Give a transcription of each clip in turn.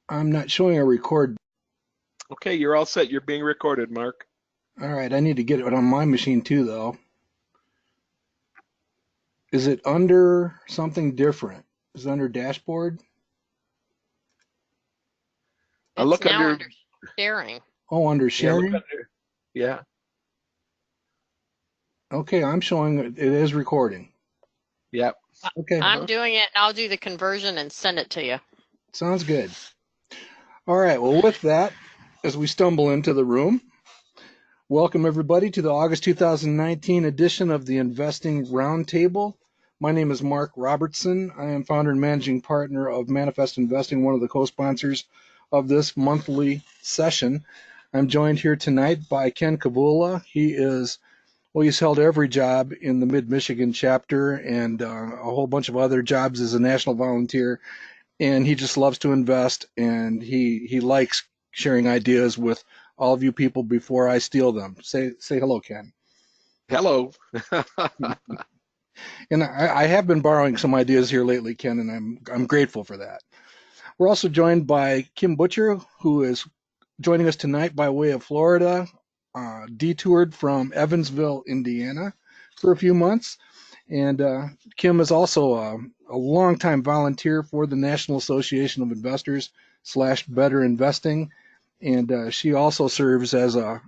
I'm not showing a record. Okay, you're all set. You're being recorded, Mark. All right, I need to get it on my machine too, though. Is it under something different? Is it under dashboard? I It's look now under, under sharing. Oh, under yeah, look sharing? under, yeah, Okay, I'm showing it is recording. yeah. I- Okay, I'm doing it, and I'll do the conversion and send it to you. sounds good. All right, well, with that, as we stumble into the room, welcome everybody to the August 2019 edition of the Investing Roundtable. My name is Mark Robertson. I am founder and managing partner of Manifest Investing, one of the co-sponsors of this monthly session. I'm joined here tonight by Ken Kavula. He's held every job in the Mid-Michigan chapter and a whole bunch of other jobs as a national volunteer. And he just loves to invest, and he likes sharing ideas with all of you people before I steal them. Say hello, Ken. Hello. And I have been borrowing some ideas here lately, Ken, and I'm grateful for that. We're also joined by Kim Butcher, who is joining us tonight by way of Florida, detoured from Evansville, Indiana, for a few months. And Kim is also a longtime volunteer for the National Association of Investors / Better Investing, and she also serves as a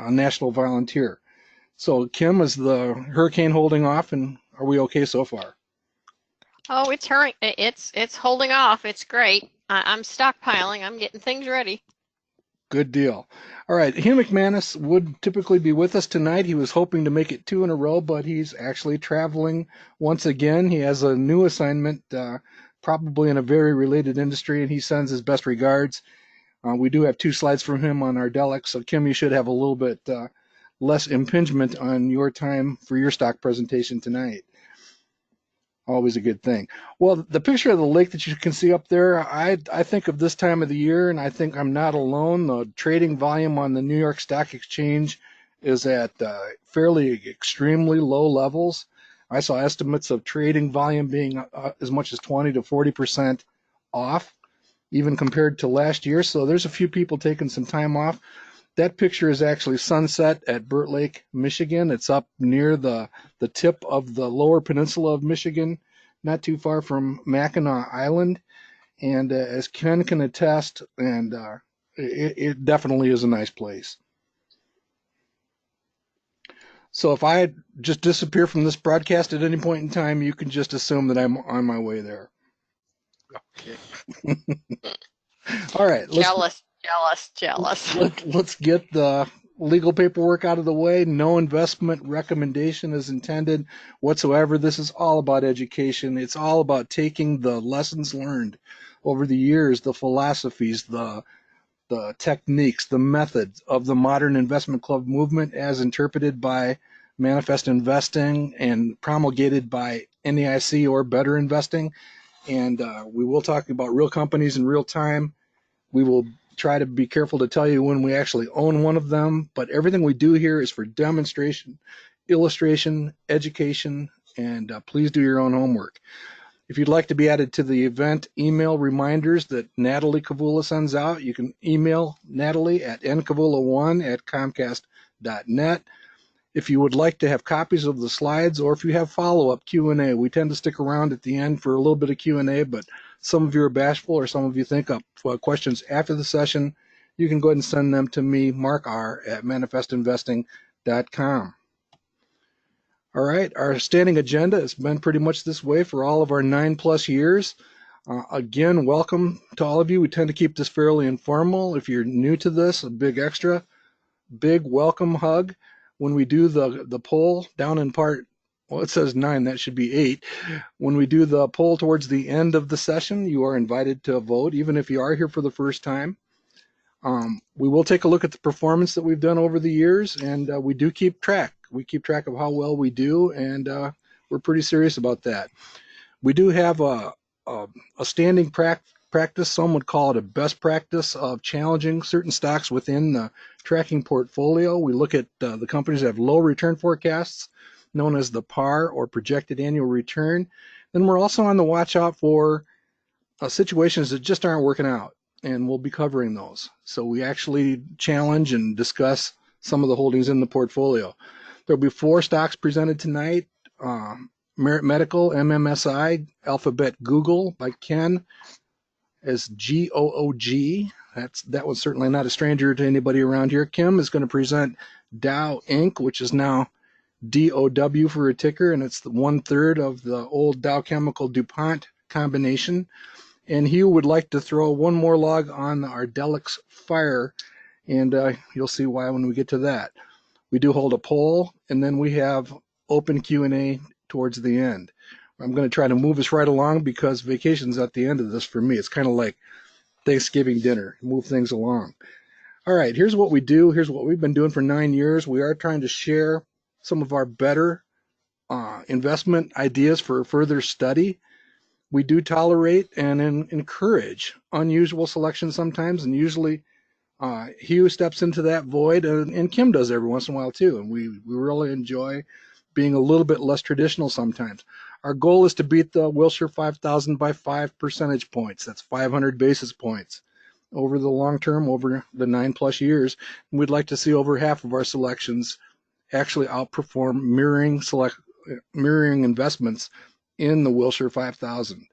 national volunteer. So Kim, is the hurricane holding off, and are we okay so far? Oh, it's hurrying. It's holding off. It's great. I'm stockpiling. I'm getting things ready. Good deal. All right, Hugh McManus would typically be with us tonight. He was hoping to make it two in a row, but he's actually traveling once again. He has a new assignment, probably in a very related industry, and he sends his best regards. We do have two slides from him on our Delex, so Kim, you should have a little bit less impingement on your time for your stock presentation tonight. Always a good thing. Well, the picture of the lake that you can see up there, I think of this time of the year, and I think I'm not alone. The trading volume on the New York Stock Exchange is at fairly extremely low levels. I saw estimates of trading volume being as much as 20 to 40% off, even compared to last year. So there's a few people taking some time off. That picture is actually sunset at Burt Lake, Michigan. It's up near the tip of the lower peninsula of Michigan, not too far from Mackinac Island. And as Ken can attest, and it definitely is a nice place. So if I just disappear from this broadcast at any point in time, you can just assume that I'm on my way there. Okay. All right, Jealous, jealous, jealous. let's get the legal paperwork out of the way. No investment recommendation is intended whatsoever. This is all about education. It's all about taking the lessons learned over the years, the philosophies, the techniques, the methods of the modern investment club movement as interpreted by Manifest Investing and promulgated by NAIC or Better Investing. And we will talk about real companies in real time. We will try to be careful to tell you when we actually own one of them, but everything we do here is for demonstration, illustration, education, and please do your own homework. If you'd like to be added to the event email reminders that Natalie Kavula sends out, you can email Natalie at nkavula1@comcast.net. If you would like to have copies of the slides, or if you have follow-up Q&A, we tend to stick around at the end for a little bit of Q&A, but some of you are bashful or some of you think up questions after the session, you can go ahead and send them to me, Mark R. at manifestinvesting.com. All right, our standing agenda has been pretty much this way for all of our 9+ years. Again, welcome to all of you. We tend to keep this fairly informal. If you're new to this, a big extra, big welcome hug. When we do the poll down in part, well, it says 9, that should be 8. When we do the poll towards the end of the session, you are invited to vote, even if you are here for the first time. We will take a look at the performance that we've done over the years, and we do keep track. We keep track of how well we do, and we're pretty serious about that. We do have a standing practice, some would call it a best practice, of challenging certain stocks within the tracking portfolio. We look at the companies that have low return forecasts, known as the PAR or projected annual return. Then we're also on the watch out for situations that just aren't working out. and we'll be covering those. So we actually challenge and discuss some of the holdings in the portfolio. There'll be 4 stocks presented tonight. Merit Medical, MMSI, Alphabet Google by Ken as GOOG. That was certainly not a stranger to anybody around here. Kim is going to present Dow Inc., which is now DOW for a ticker, and it's the 1/3 of the old Dow Chemical DuPont combination. And he would like to throw one more log on the ARDX fire, and you'll see why when we get to that. We do hold a poll, and then we have open Q&A towards the end. I'm going to try to move us right along because vacation's at the end of this for me. It's kind of like Thanksgiving dinner, move things along. All right, here's what we do. Here's what we've been doing for 9 years. We are trying to share some of our better investment ideas for further study. We do tolerate and encourage unusual selections sometimes, and usually Hugh steps into that void, and Kim does every once in a while too. And we really enjoy being a little bit less traditional sometimes. Our goal is to beat the Wilshire 5000 by 5 percentage points. That's 500 basis points over the long term, over the 9+ years. And we'd like to see over half of our selections actually outperform mirroring investments in the Wilshire 5000.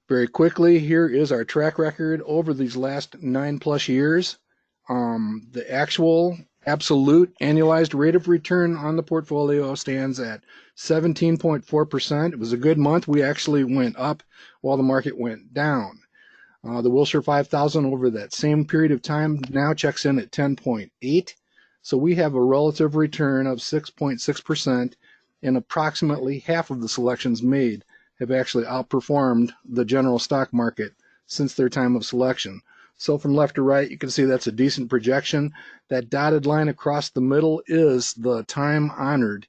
Very quickly, here is our track record over these last 9+ years. The actual absolute annualized rate of return on the portfolio stands at 17.4%. It was a good month. We actually went up while the market went down. The Wilshire 5000 over that same period of time now checks in at 10.8. So we have a relative return of 6.6%, and approximately half of the selections made have actually outperformed the general stock market since their time of selection. So from left to right, you can see that's a decent projection. That dotted line across the middle is the time-honored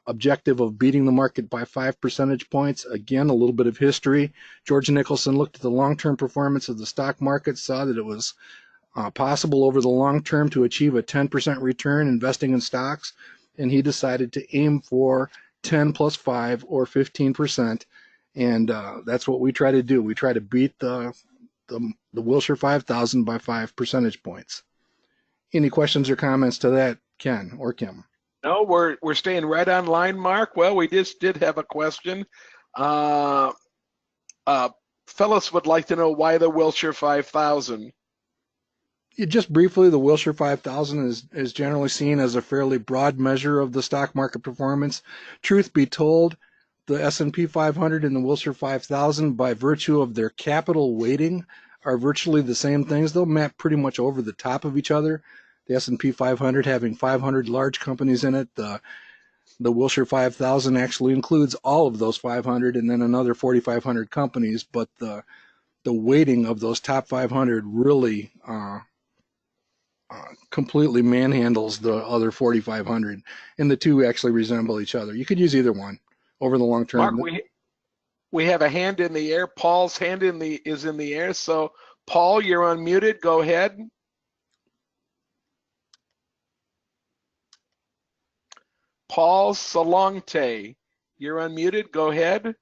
objective of beating the market by 5 percentage points. Again, a little bit of history. George Nicholson looked at the long-term performance of the stock market, saw that it was possible over the long term to achieve a 10% return investing in stocks, and he decided to aim for 10 plus 5 or 15%, and that's what we try to do. We try to beat the Wilshire 5000 by 5 percentage points. Any questions or comments to that, Ken or Kim? No, we're staying right on line, Mark. Well, we just did have a question. Phyllis would like to know why the Wilshire 5000. Just briefly, the Wilshire 5000 is generally seen as a fairly broad measure of the stock market performance. Truth be told, the S&P 500 and the Wilshire 5000, by virtue of their capital weighting, are virtually the same things. They'll map pretty much over the top of each other. The S&P 500 having 500 large companies in it. The Wilshire 5000 actually includes all of those 500 and then another 4,500 companies, but the weighting of those top 500 really completely manhandles the other 4,500, and the two actually resemble each other. You could use either one over the long term. Mark, we have a hand in the air. Paul's hand is in the air. So, Paul, you're unmuted. Go ahead. Paul Salonte, you're unmuted. Go ahead.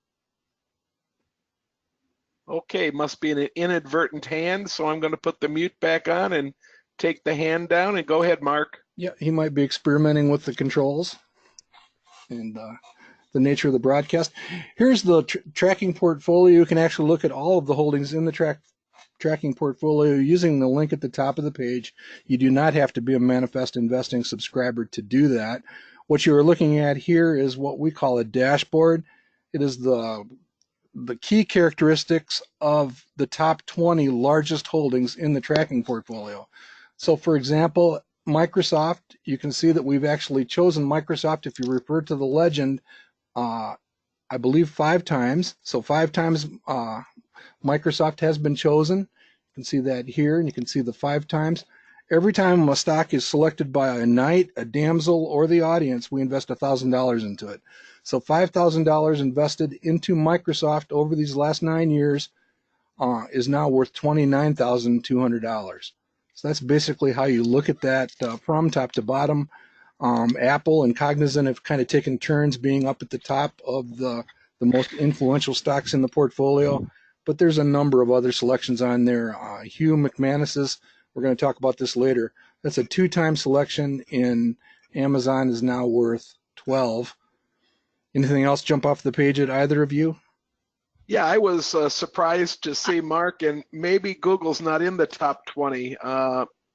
Okay, must be an inadvertent hand, so I'm going to put the mute back on and take the hand down, and go ahead, Mark. Yeah, he might be experimenting with the controls and the nature of the broadcast. Here's the tracking portfolio. You can actually look at all of the holdings in the tracking portfolio using the link at the top of the page. You do not have to be a Manifest Investing subscriber to do that. What you are looking at here is what we call a dashboard. It is the key characteristics of the top 20 largest holdings in the tracking portfolio. So for example, Microsoft, you can see that we've actually chosen Microsoft, if you refer to the legend, I believe 5 times. So 5 times Microsoft has been chosen. You can see that here, and you can see the 5 times. Every time a stock is selected by a knight, a damsel, or the audience, we invest $1,000 into it. So $5,000 invested into Microsoft over these last 9 years is now worth $29,200. So that's basically how you look at that from top to bottom. Apple and Cognizant have kind of taken turns being up at the top of the most influential stocks in the portfolio. but there's a number of other selections on there. Hugh McManus's, we're going to talk about this later. That's a 2-time selection in Amazon, is now worth 12. Anything else jump off the page at either of you? Yeah, I was surprised to see Mark, and maybe Google's not in the top 20.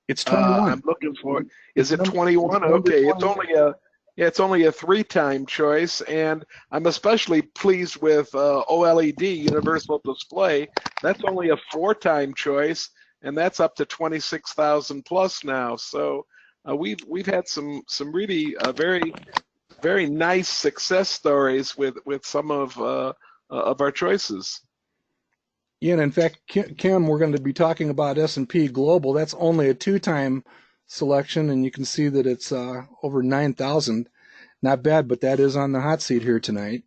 It's 21. I'm looking for it. Is it 21? It's Okay, 21. it's only a 3-time choice, and I'm especially pleased with OLED, Universal Display. That's only a 4-time choice, and that's up to 26,000 plus now. So we've had some really very nice success stories with some of our choices. Yeah, and in fact, Kim, we're going to be talking about S&P Global. That's only a 2-time selection, and you can see that it's over 9,000. Not bad, but that is on the hot seat here tonight.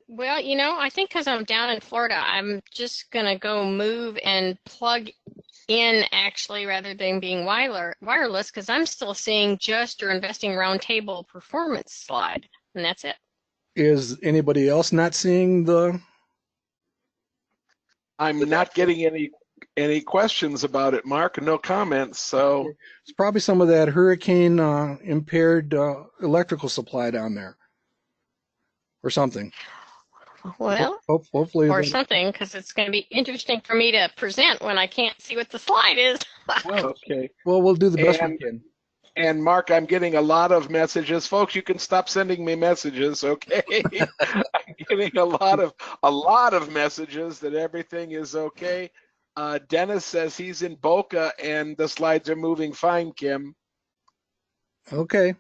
Well, I think because I'm down in Florida, I'm just going to go move and plug in actually rather than being wireless, because I'm still seeing just your investing roundtable performance slide, and that's it. Is anybody else not seeing the? I'm not getting any questions about it, Mark. No comments. So It's probably some of that hurricane impaired electrical supply down there, or something. Well, Hopefully. or something, because it's going to be interesting for me to present when I can't see what the slide is. okay. Well, we'll do the best we can. And Mark, I'm getting a lot of messages. Folks, you can stop sending me messages, okay? I'm getting a lot of messages that everything is okay. Dennis says he's in Boca and the slides are moving fine, Kim. Okay.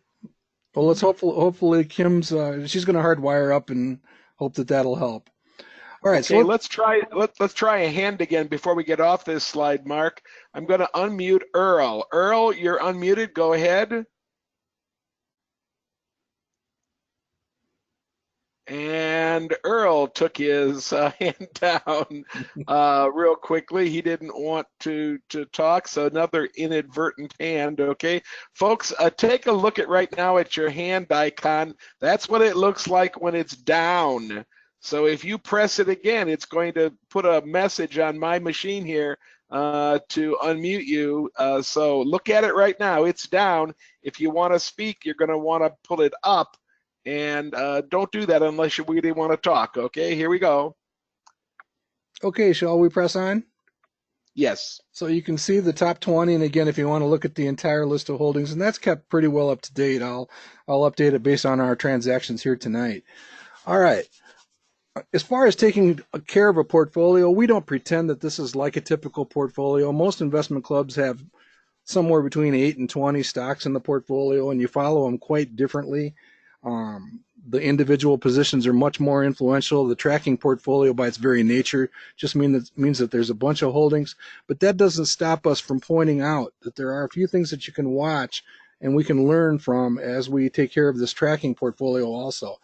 Well, let's hopefully Kim's she's going to hardwire up and hope that that'll help. All right. Okay, let's try a hand again before we get off this slide, Mark. I'm going to unmute Earl. Earl, you're unmuted. Go ahead. And Earl took his hand down real quickly. He didn't want to talk, so another inadvertent hand, okay? Folks, take a look right now at your hand icon. That's what it looks like when it's down. So if you press it again, it's going to put a message on my machine here to unmute you. So look at it right now. It's down. If you want to speak, you're going to want to pull it up. And don't do that unless you really want to talk. Okay, here we go. Okay, shall we press on? Yes. So you can see the top 20, and again, if you want to look at the entire list of holdings, and that's kept pretty well up to date. I'll update it based on our transactions here tonight. All right. As far as taking care of a portfolio, we don't pretend that this is like a typical portfolio. Most investment clubs have somewhere between 8 and 20 stocks in the portfolio, and you follow them quite differently. The individual positions are much more influential. The tracking portfolio, by its very nature, just means that there's a bunch of holdings. But that doesn't stop us from pointing out that there are a few things that you can watch and we can learn from as we take care of this tracking portfolio also.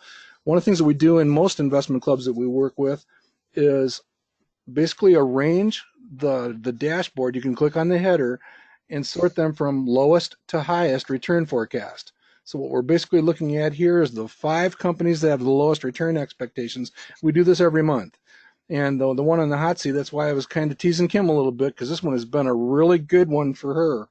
One of the things that we do in most investment clubs that we work with is basically arrange the dashboard. You can click on the header and sort them from lowest to highest return forecast. So what we're basically looking at here is the 5 companies that have the lowest return expectations. We do this every month. And the one on the hot seat, that's why I was kind of teasing Kim a little bit, because this one has been a really good one for her.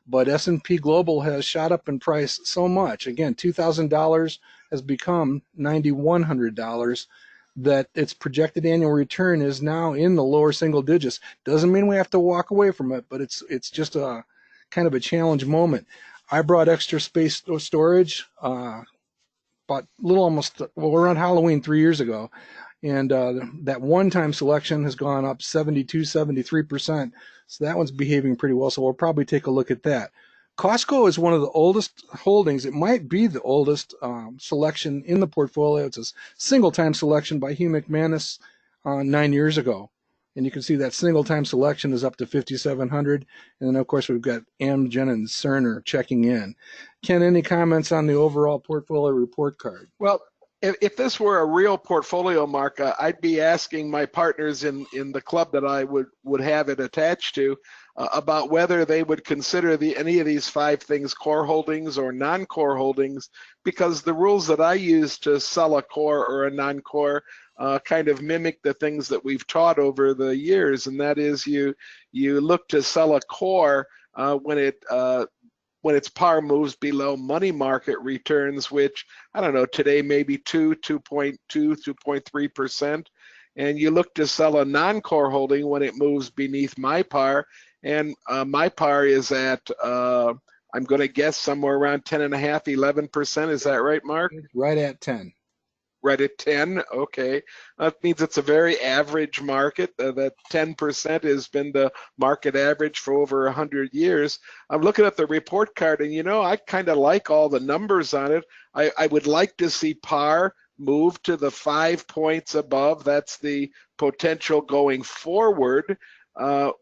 But S&P Global has shot up in price so much. Again, $2,000 has become $9,100, that its projected annual return is now in the lower single digits. Doesn't mean we have to walk away from it, but it's just a kind of a challenge moment. I brought extra space storage about around Halloween 3 years ago, and that one-time selection has gone up 72, 73%. So that one's behaving pretty well. So we'll probably take a look at that. Costco is one of the oldest holdings. It might be the oldest selection in the portfolio. It's a single-time selection by Hugh McManus 9 years ago. And you can see that single-time selection is up to 5,700. And then, of course, we've got Amgen and Cerner checking in. Ken, any comments on the overall portfolio report card? Well, if this were a real portfolio, Mark, I'd be asking my partners in the club that I would have it attached to, about whether they would consider any of these 5 things core holdings or non-core holdings, because the rules that I use to sell a core or a non-core kind of mimic the things that we've taught over the years, and that is you look to sell a core when its par moves below money market returns, which, I don't know, today maybe 2.2, 2.3%. And you look to sell a non-core holding when it moves beneath my par. And my par is at, I'm going to guess, somewhere around 10.5, 11%. Is that right, Mark? Right at 10. Right at 10, okay. That means it's a very average market. That 10% has been the market average for over 100 years. I'm looking at the report card, and I kind of like all the numbers on it. I would like to see par move to the 5 points above. That's the potential going forward. Our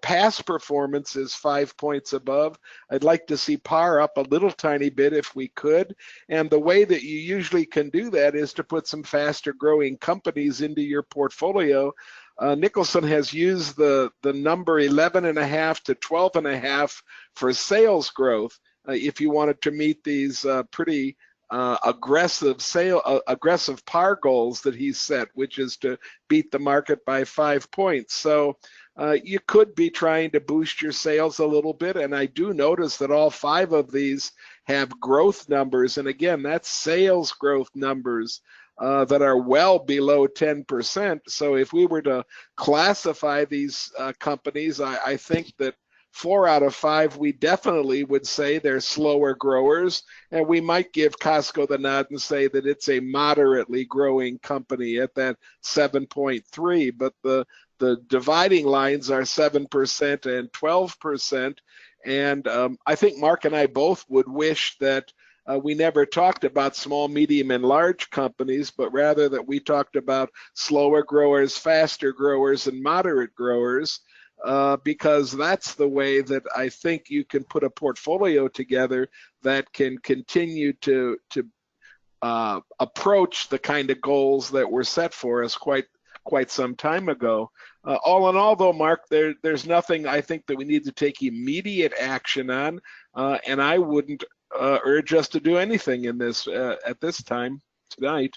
past performance is 5 points above. I'd like to see par up a little tiny bit if we could. And the way that you usually can do that is to put some faster growing companies into your portfolio. Nicholson has used the number 11.5 to 12.5 for sales growth. If you wanted to meet these pretty aggressive par goals that he's set, which is to beat the market by 5 points. So you could be trying to boost your sales a little bit, and I do notice that all 5 of these have growth numbers, and again, that's sales growth numbers that are well below 10%. So if we were to classify these companies, I think that 4 out of 5, we definitely would say they're slower growers, and we might give Costco the nod and say that it's a moderately growing company at that 7.3, but the dividing lines are 7% and 12%, and I think Mark and I both would wish that we never talked about small, medium, and large companies, but rather that we talked about slower growers, faster growers, and moderate growers. Because that's the way that I think you can put a portfolio together that can continue to approach the kind of goals that were set for us quite some time ago. All in all, though, Mark, there's nothing I think that we need to take immediate action on, and I wouldn't urge us to do anything in this at this time tonight.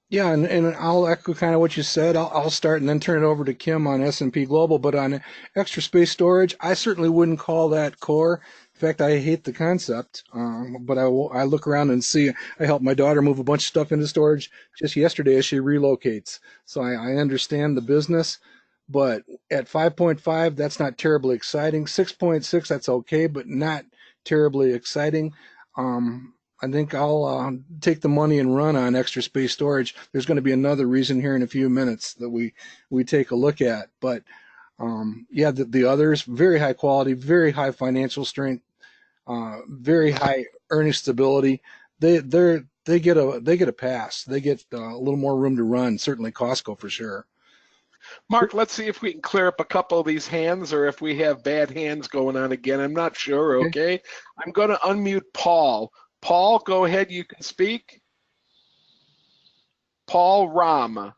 Yeah, and I'll echo kind of what you said. I'll start and then turn it over to Kim on S&P Global. But on extra space storage, I certainly wouldn't call that core. In fact, I hate the concept. But I look around and see. I helped my daughter move a bunch of stuff into storage just yesterday as she relocates. So I understand the business. But at 5.5, that's not terribly exciting. 6.6, that's okay, but not terribly exciting. I think I'll take the money and run on extra space storage. There's going to be another reason here in a few minutes that we take a look at. But yeah, the others, very high quality, very high financial strength, very high earning stability. They get a pass. They get a little more room to run. Certainly Costco for sure. Mark, let's see if we can clear up a couple of these hands, or if we have bad hands going on again. I'm not sure. Okay, I'm going to unmute Paul. Paul, go ahead, you can speak. Paul Ram.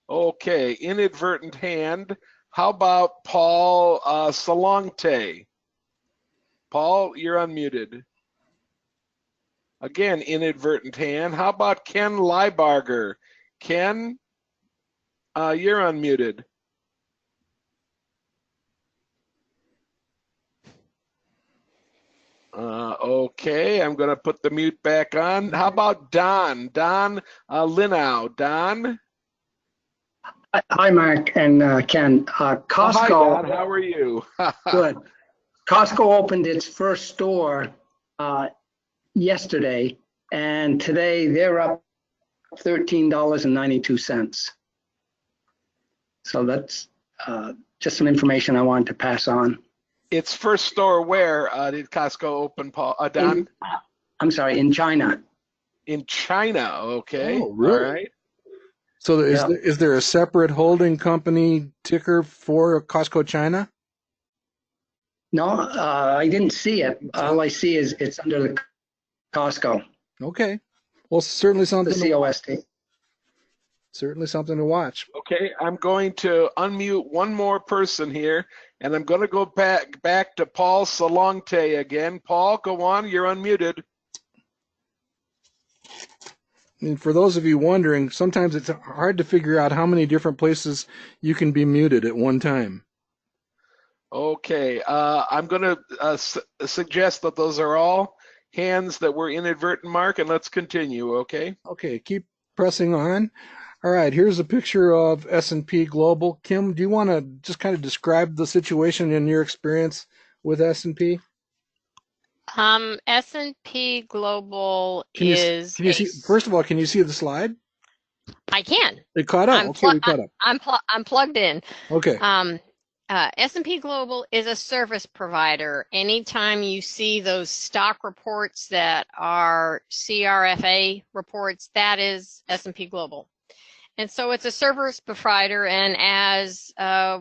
Okay, inadvertent hand. How about Paul Salonte? Paul, you're unmuted. Again, inadvertent hand. How about Ken Liebarger? Ken, you're unmuted. Okay, I'm going to put the mute back on. How about Don? Don Linau. Don? Hi, Mark and Ken. Costco. Hi, Don. How are you? Good. Costco opened its first store yesterday, and today they're up $13.92. So that's just some information I wanted to pass on. Its first store where did Costco open, Paul? Don? I'm sorry, in China. In China, okay. Oh, really? All right. So is there a separate holding company ticker for Costco China? No, I didn't see it. All I see is it's under the Costco. Okay. Well, certainly something. The COST. certainly something to watch. Okay, I'm going to unmute one more person here, and I'm going to go back to Paul Salonte again. Paul, go on. You're unmuted. And for those of you wondering, sometimes it's hard to figure out how many different places you can be muted at one time. Okay, I'm going to suggest that those are all hands that were inadvertent, Mark, and let's continue, okay? Okay, keep pressing on. All right, here's a picture of S&P Global. Kim, do you want to just kind of describe the situation in your experience with S&P? S&P Global Can you is see? First of all, can you see the slide? I can. It caught up. Okay, we caught up. I'm plugged in. Okay. S&P Global is a service provider. Anytime you see those stock reports that are CRFA reports, that is S&P Global. And so it's a service provider, and as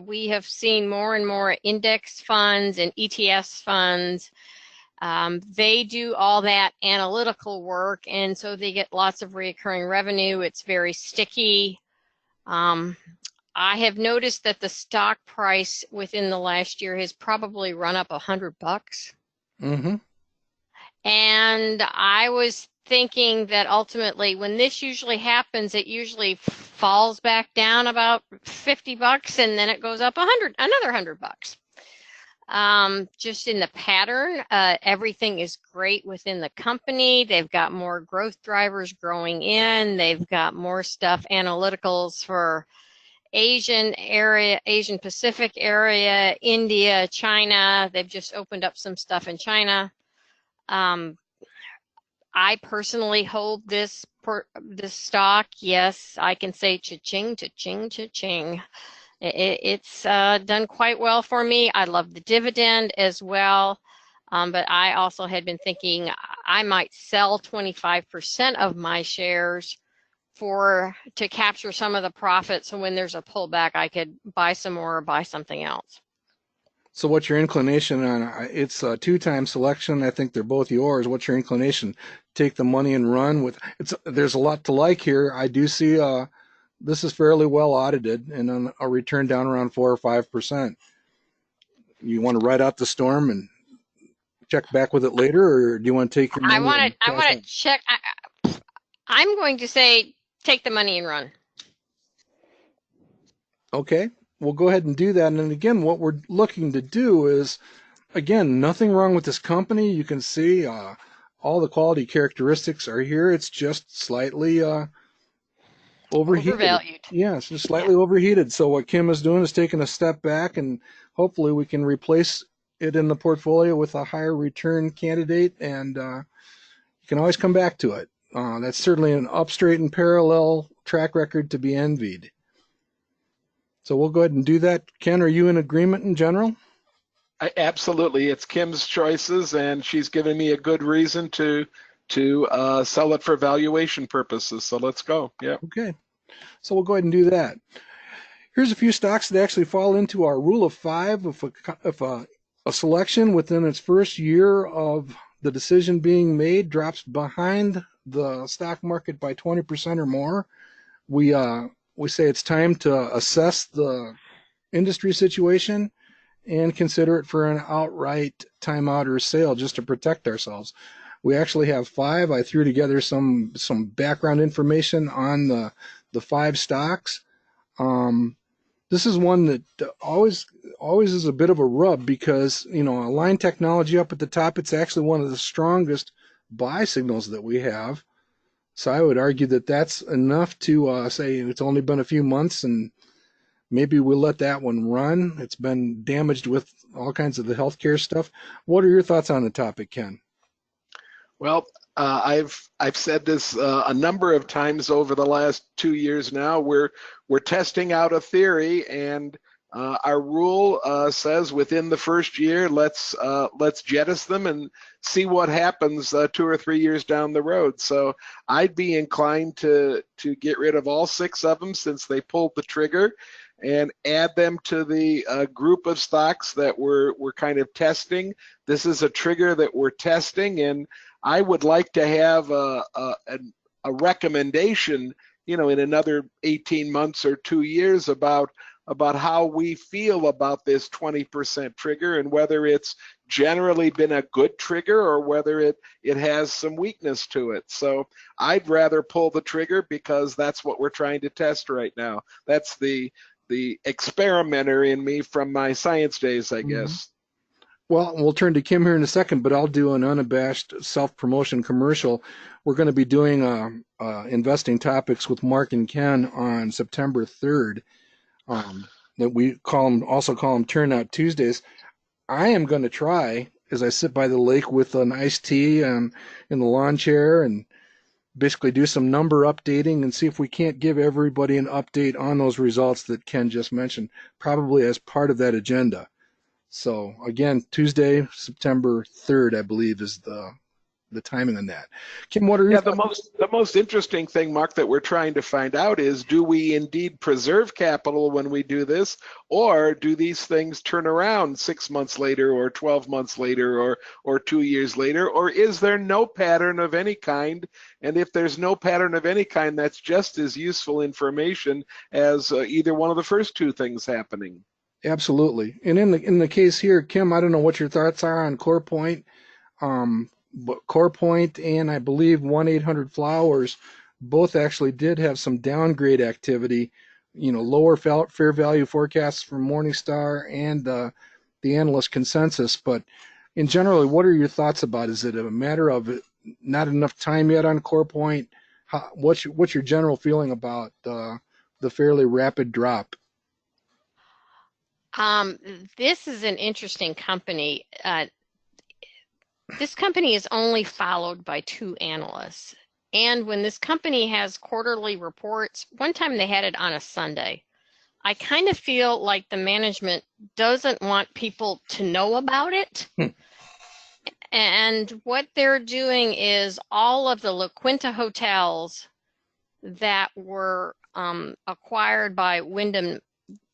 we have seen more and more index funds and ETFs funds, they do all that analytical work, and so they get lots of recurring revenue. It's very sticky. I have noticed that the stock price within the last year has probably run up $100. Mm-hmm. And I was thinking that ultimately, when this usually happens, it usually falls back down about $50, and then it goes up another $100. Just in the pattern, everything is great within the company. They've got more growth drivers growing in. They've got more stuff, analyticals for Asian area, Asian Pacific area, India, China. They've just opened up some stuff in China. I personally hold this stock. Yes, I can say cha-ching, cha-ching, cha-ching. It's done quite well for me. I love the dividend as well. But I also had been thinking I might sell 25% of my shares to capture some of the profits. So when there's a pullback, I could buy some more or buy something else. So what's your inclination on, it's a 2-time selection. I think they're both yours. What's your inclination? Take the money and run with there's a lot to like here. I do see this is fairly well audited and on a return down around 4 or 5%. You want to ride out the storm and check back with it later, or do you want to take your money? I want to check. I'm going to say take the money and run. Okay, we'll go ahead and do that. And again, what we're looking to do is, again, nothing wrong with this company. You can see all the quality characteristics are here. It's just slightly overheated. Overvalued. Yes, just slightly overheated. So what Kim is doing is taking a step back, and hopefully we can replace it in the portfolio with a higher return candidate, and you can always come back to it. That's certainly an up, straight, and parallel track record to be envied. So we'll go ahead and do that. Ken, are you in agreement in general? Absolutely. It's Kim's choices, and she's given me a good reason to sell it for valuation purposes. So let's go. Yeah. Okay. So we'll go ahead and do that. Here's a few stocks that actually fall into our rule of 5. If a selection within its first year of the decision being made drops behind the stock market by 20% or more, we say it's time to assess the industry situation and consider it for an outright timeout or sale just to protect ourselves. We actually have 5. I threw together some background information on the 5 stocks. This is one that always is a bit of a rub because, Align Technology up at the top, it's actually one of the strongest buy signals that we have. So I would argue that that's enough to say it's only been a few months and maybe we'll let that one run. It's been damaged with all kinds of the healthcare stuff. What are your thoughts on the topic, Ken? Well, I've said this a number of times over the last 2 years now. We're testing out a theory, and our rule says within the first year, let's jettison them and see what happens 2 or 3 years down the road. So I'd be inclined to get rid of all 6 of them since they pulled the trigger, and add them to the group of stocks that we're kind of testing. This is a trigger that we're testing, and I would like to have a recommendation in another 18 months or 2 years about how we feel about this 20% trigger and whether it's generally been a good trigger or whether it has some weakness to it. So I'd rather pull the trigger because that's what we're trying to test right now. That's the experimenter in me from my science days, I guess. Well, we'll turn to Kim here in a second, but I'll do an unabashed self-promotion commercial. We're going to be doing investing topics with Mark and Ken on September 3rd. That we also call them Turnout Tuesdays. I am going to try, as I sit by the lake with an iced tea in the lawn chair, and basically do some number updating and see if we can't give everybody an update on those results that Ken just mentioned, probably as part of that agenda. So again, Tuesday, September 3rd, I believe, is the timing on that. Kim, what are your thoughts? The most interesting thing, Mark, that we're trying to find out is, do we indeed preserve capital when we do this, or do these things turn around 6 months later or 12 months later or 2 years later, or is there no pattern of any kind? And if there's no pattern of any kind, that's just as useful information as either one of the first two things happening. Absolutely. And in the case here, Kim, I don't know what your thoughts are on CorePoint. But CorePoint and I believe 1-800-Flowers both actually did have some downgrade activity, lower fair value forecasts from Morningstar and the analyst consensus. But in general, what are your thoughts about? Is it a matter of not enough time yet on CorePoint? What's your general feeling about the fairly rapid drop? This is an interesting company. This company is only followed by 2 analysts. And when this company has quarterly reports, one time they had it on a Sunday. I kind of feel like the management doesn't want people to know about it. And what they're doing is all of the La Quinta hotels that were acquired by Wyndham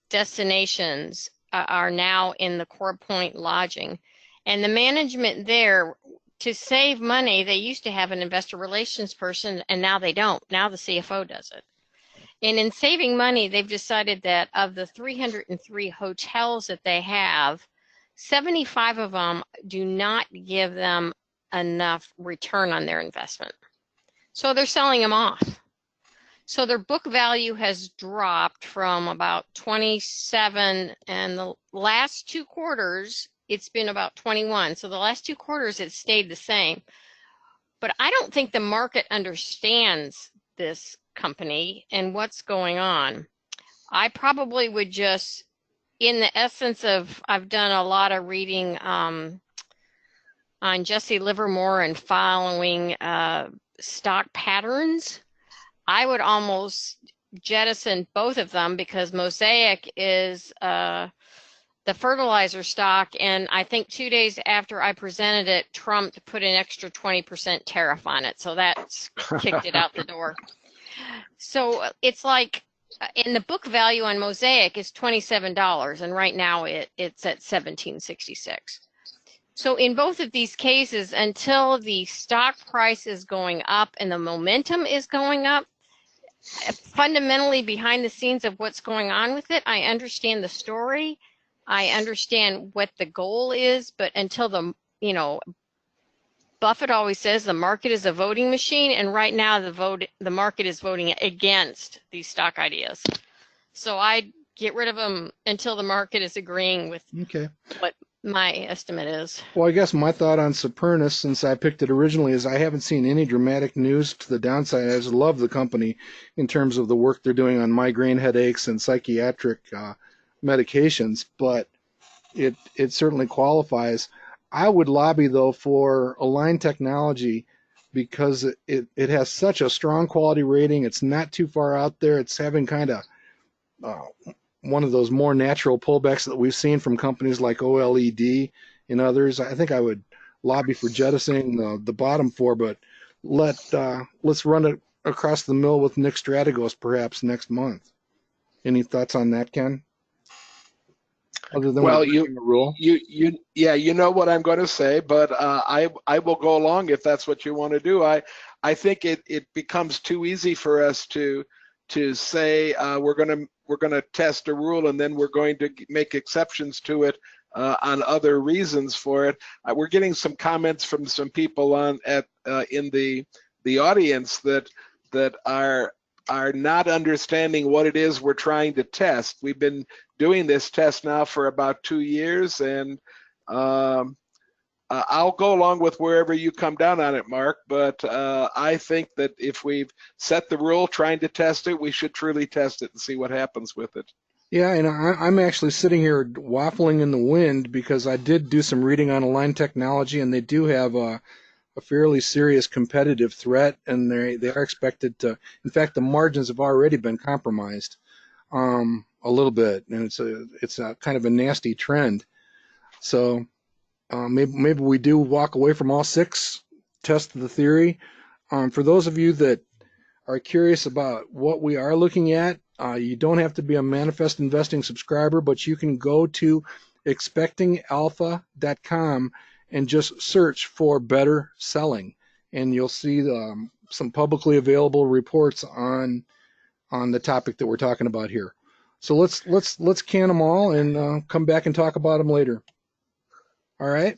Destinations are now in the CorePoint lodging. And the management there, to save money, they used to have an investor relations person, and now they don't. Now the CFO does it. And in saving money, they've decided that of the 303 hotels that they have, 75 of them do not give them enough return on their investment. So they're selling them off. So their book value has dropped from about 27, and the last 2 quarters, it's been about 21. So the last 2 quarters, it's stayed the same. But I don't think the market understands this company and what's going on. I probably would just, in the essence of, I've done a lot of reading on Jesse Livermore and following stock patterns. I would almost jettison both of them, because Mosaic is the fertilizer stock, and I think 2 days after I presented it, Trump put an extra 20% tariff on it, so that's kicked it out the door. So it's like, and the book value on Mosaic is $27, and right now it's at $17.66. So in both of these cases, until the stock price is going up and the momentum is going up, fundamentally behind the scenes of what's going on with it, I understand the story. I understand what the goal is, but until Buffett always says the market is a voting machine, and right now the market is voting against these stock ideas. So I get rid of them until the market is agreeing with what my estimate is. Well, I guess my thought on Supernus, since I picked it originally, is I haven't seen any dramatic news to the downside. I just love the company in terms of the work they're doing on migraine headaches and psychiatric medications, but it certainly qualifies. I would lobby, though, for Align Technology, because it has such a strong quality rating. It's not too far out there. It's having kind of one of those more natural pullbacks that we've seen from companies like OLED and others. I think I would lobby for jettisoning the bottom 4, but let's run it across the mill with Nick Strategos perhaps next month. Any thoughts on that, Ken? Other than you know what I'm going to say, but I will go along if that's what you want to do. I think it becomes too easy for us to say we're gonna test a rule and then we're going to make exceptions to it on other reasons for it. We're getting some comments from some people in the audience that are not understanding what it is we're trying to test. We've been doing this test now for about 2 years, and I'll go along with wherever you come down on it, Mark, but I think that if we've set the rule trying to test it, we should truly test it and see what happens with it. Yeah, and I'm actually sitting here waffling in the wind because I did do some reading on Align Technology, and they do have a fairly serious competitive threat, and they are expected to. In fact, the margins have already been compromised a little bit, and it's a kind of a nasty trend. So maybe we do walk away from all 6, test the theory. For those of you that are curious about what we are looking at, you don't have to be a Manifest Investing subscriber, but you can go to expectingalpha.com and just search for better selling, and you'll see some publicly available reports on the topic that we're talking about here. So let's can them all and come back and talk about them later. All right.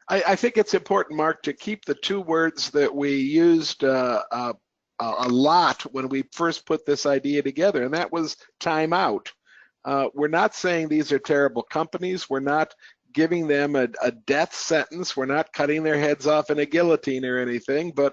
I think it's important, Mark, to keep the 2 words that we used a lot when we first put this idea together, and that was time out. We're not saying these are terrible companies. We're not giving them a death sentence. We're not cutting their heads off in a guillotine or anything, but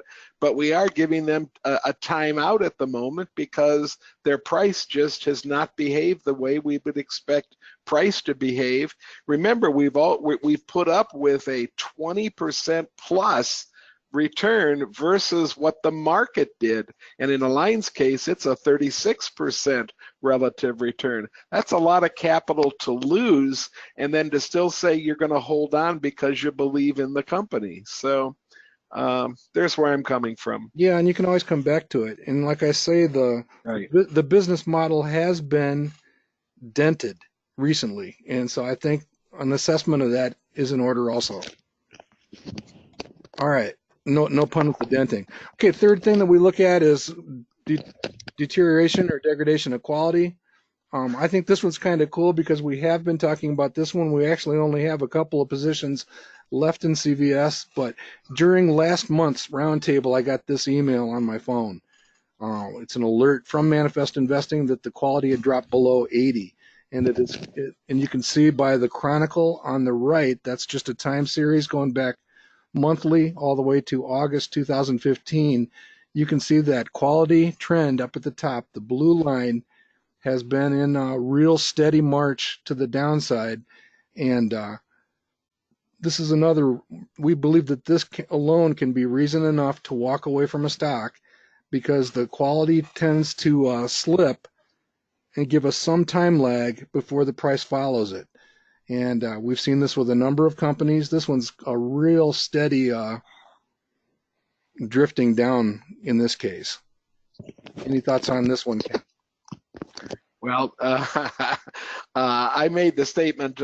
we are giving them a time out at the moment because their price just has not behaved the way we would expect price to behave. Remember, we've put up with a 20% plus return versus what the market did. And in Align's case, it's a 36% relative return. That's a lot of capital to lose, and then to still say you're going to hold on because you believe in the company. So there's where I'm coming from. Yeah, and you can always come back to it. And like I say, the business model has been dented recently, and so I think an assessment of that is in order also. All right. No pun with the denting. Okay, third thing that we look at is deterioration or degradation of quality. I think this one's kind of cool because we have been talking about this one. We actually only have a couple of positions left in CVS, but during last month's roundtable, I got this email on my phone. It's an alert from Manifest Investing that the quality had dropped below 80. And and you can see by the chronicle on the right, that's just a time series going back monthly all the way to August 2015. You can see that quality trend up at the top. The blue line has been in a real steady march to the downside, and this is another. We believe that this alone can be reason enough to walk away from a stock because the quality tends to slip and give us some time lag before the price follows it. And we've seen this with a number of companies. This one's a real steady drifting down in this case. Any thoughts on this one, Ken? Well, I made the statement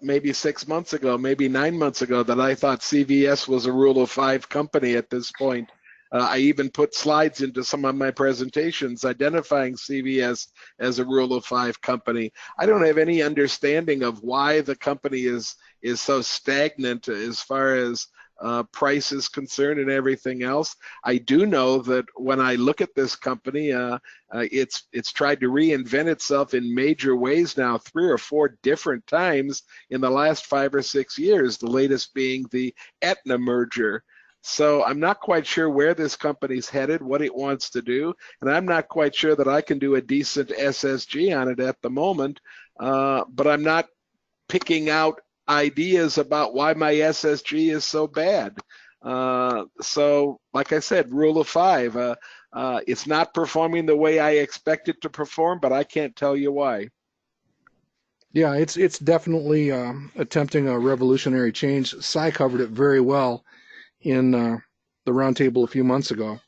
maybe 6 months ago, maybe 9 months ago, that I thought CVS was a rule of 5 company at this point. I even put slides into some of my presentations identifying CVS as a rule of 5 company. I don't have any understanding of why the company is so stagnant as far as price is concerned and everything else. I do know that when I look at this company, it's tried to reinvent itself in major ways now 3 or 4 different times in the last 5 or 6 years, the latest being the Aetna merger. So I'm not quite sure where this company's headed, what it wants to do, and I'm not quite sure that I can do a decent SSG on it at the moment, but I'm not picking out ideas about why my SSG is so bad. So like I said, rule of 5, it's not performing the way I expect it to perform, but I can't tell you why. Yeah, it's definitely attempting a revolutionary change. Cy covered it very well in the roundtable a few months ago,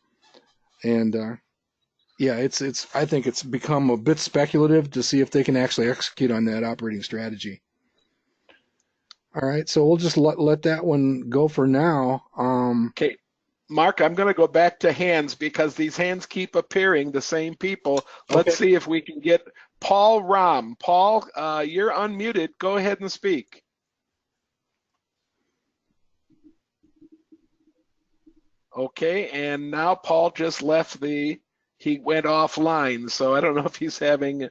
and yeah, I think it's become a bit speculative to see if they can actually execute on that operating strategy. All right, so we'll just let that one go for now. Okay, Mark, I'm going to go back to hands because these hands keep appearing, the same people. Let's Okay. see if we can get Paul Rahm. Paul, you're unmuted. Go ahead and speak. Okay, and now Paul just left he went offline, so I don't know if he's having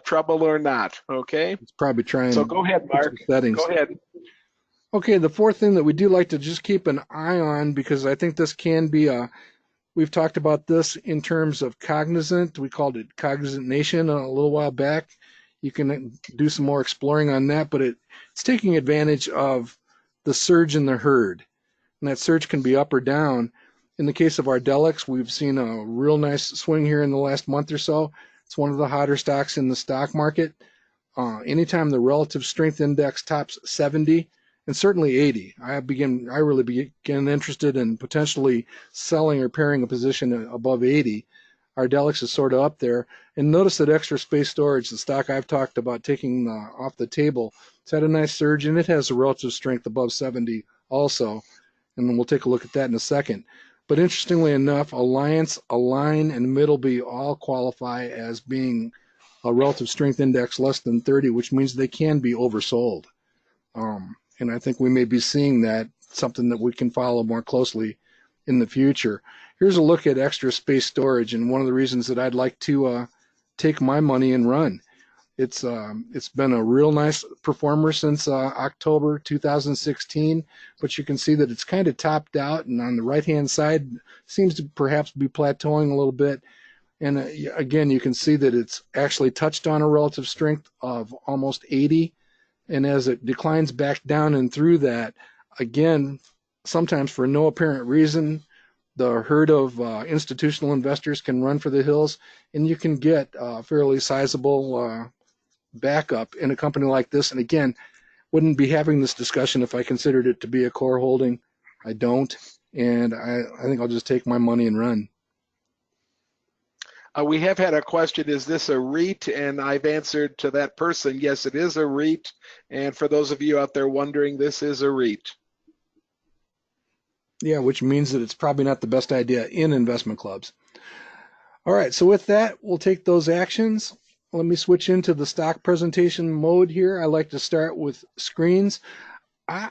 trouble or not, okay? It's probably trying So go ahead, fix Mark. the settings. Go ahead. Okay, the fourth thing that we do like to just keep an eye on, because I think this can be we've talked about this in terms of cognizant. We called it Cognizant Nation a little while back. You can do some more exploring on that, but it's taking advantage of the surge in the herd. And that surge can be up or down. In the case of ARDX, we've seen a real nice swing here in the last month or so. It's one of the hotter stocks in the stock market. Anytime the relative strength index tops 70, and certainly 80, I really begin interested in potentially selling or pairing a position above 80. ARDX is sort of up there. And notice that Extra Space Storage, the stock I've talked about taking off the table, it's had a nice surge, and it has a relative strength above 70 also. And then we'll take a look at that in a second. But interestingly enough, Alliance, Align, and Middleby all qualify as being a relative strength index less than 30, which means they can be oversold. And I think we may be seeing that, something that we can follow more closely in the future. Here's a look at Extra Space Storage, and one of the reasons that I'd like to take my money and run. It's been a real nice performer since October 2016, but you can see that it's kind of topped out, and on the right-hand side seems to perhaps be plateauing a little bit. And again, you can see that it's actually touched on a relative strength of almost 80, and as it declines back down and through that, again, sometimes for no apparent reason, the herd of institutional investors can run for the hills, and you can get a fairly sizable backup in a company like this. And again, wouldn't be having this discussion if I considered it to be a core holding. I don't, and I think I'll just take my money and run. We have had a question, is this a REIT? And I've answered to that person, yes, it is a REIT. And for those of you out there wondering, this is a REIT. Yeah, which means that it's probably not the best idea in investment clubs. All right, so with that, we'll take those actions. Let me switch into the stock presentation mode here. I like to start with screens. I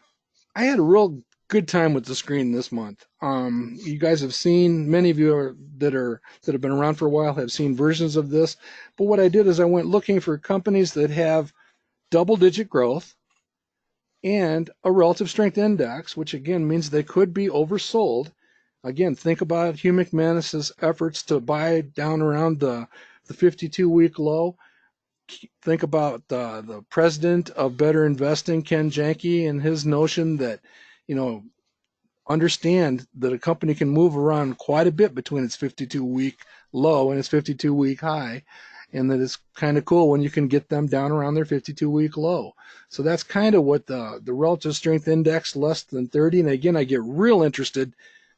had a real good time with the screen this month. You guys have seen, many of you that have been around for a while have seen versions of this. But what I did is I went looking for companies that have double-digit growth and a relative strength index, which again means they could be oversold. Again, think about Hugh McManus's efforts to buy down around the 52-week low. Think about the president of Better Investing, Ken Janke, and his notion that, understand that a company can move around quite a bit between its 52-week low and its 52-week high, and that it's kind of cool when you can get them down around their 52-week low. So that's kind of what the relative strength index less than 30. And again, I get real interested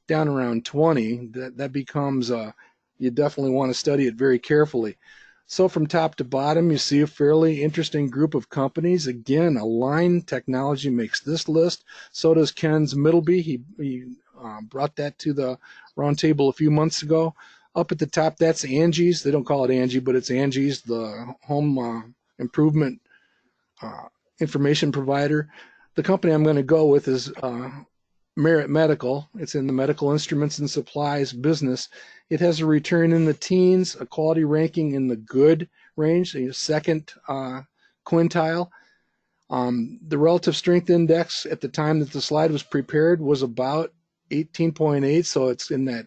down around 20. That becomes you definitely want to study it very carefully. So from top to bottom, you see a fairly interesting group of companies. Again, Align Technology makes this list. So does Ken's Middleby. He brought that to the round table a few months ago. Up at the top, that's Angie's. They don't call it Angie, but it's Angie's, the home improvement information provider. The company I'm going to go with is Merit Medical. It's in the medical instruments and supplies business. It has a return in the teens, a quality ranking in the good range, the second quintile. The relative strength index at the time that the slide was prepared was about 18.8, so it's in that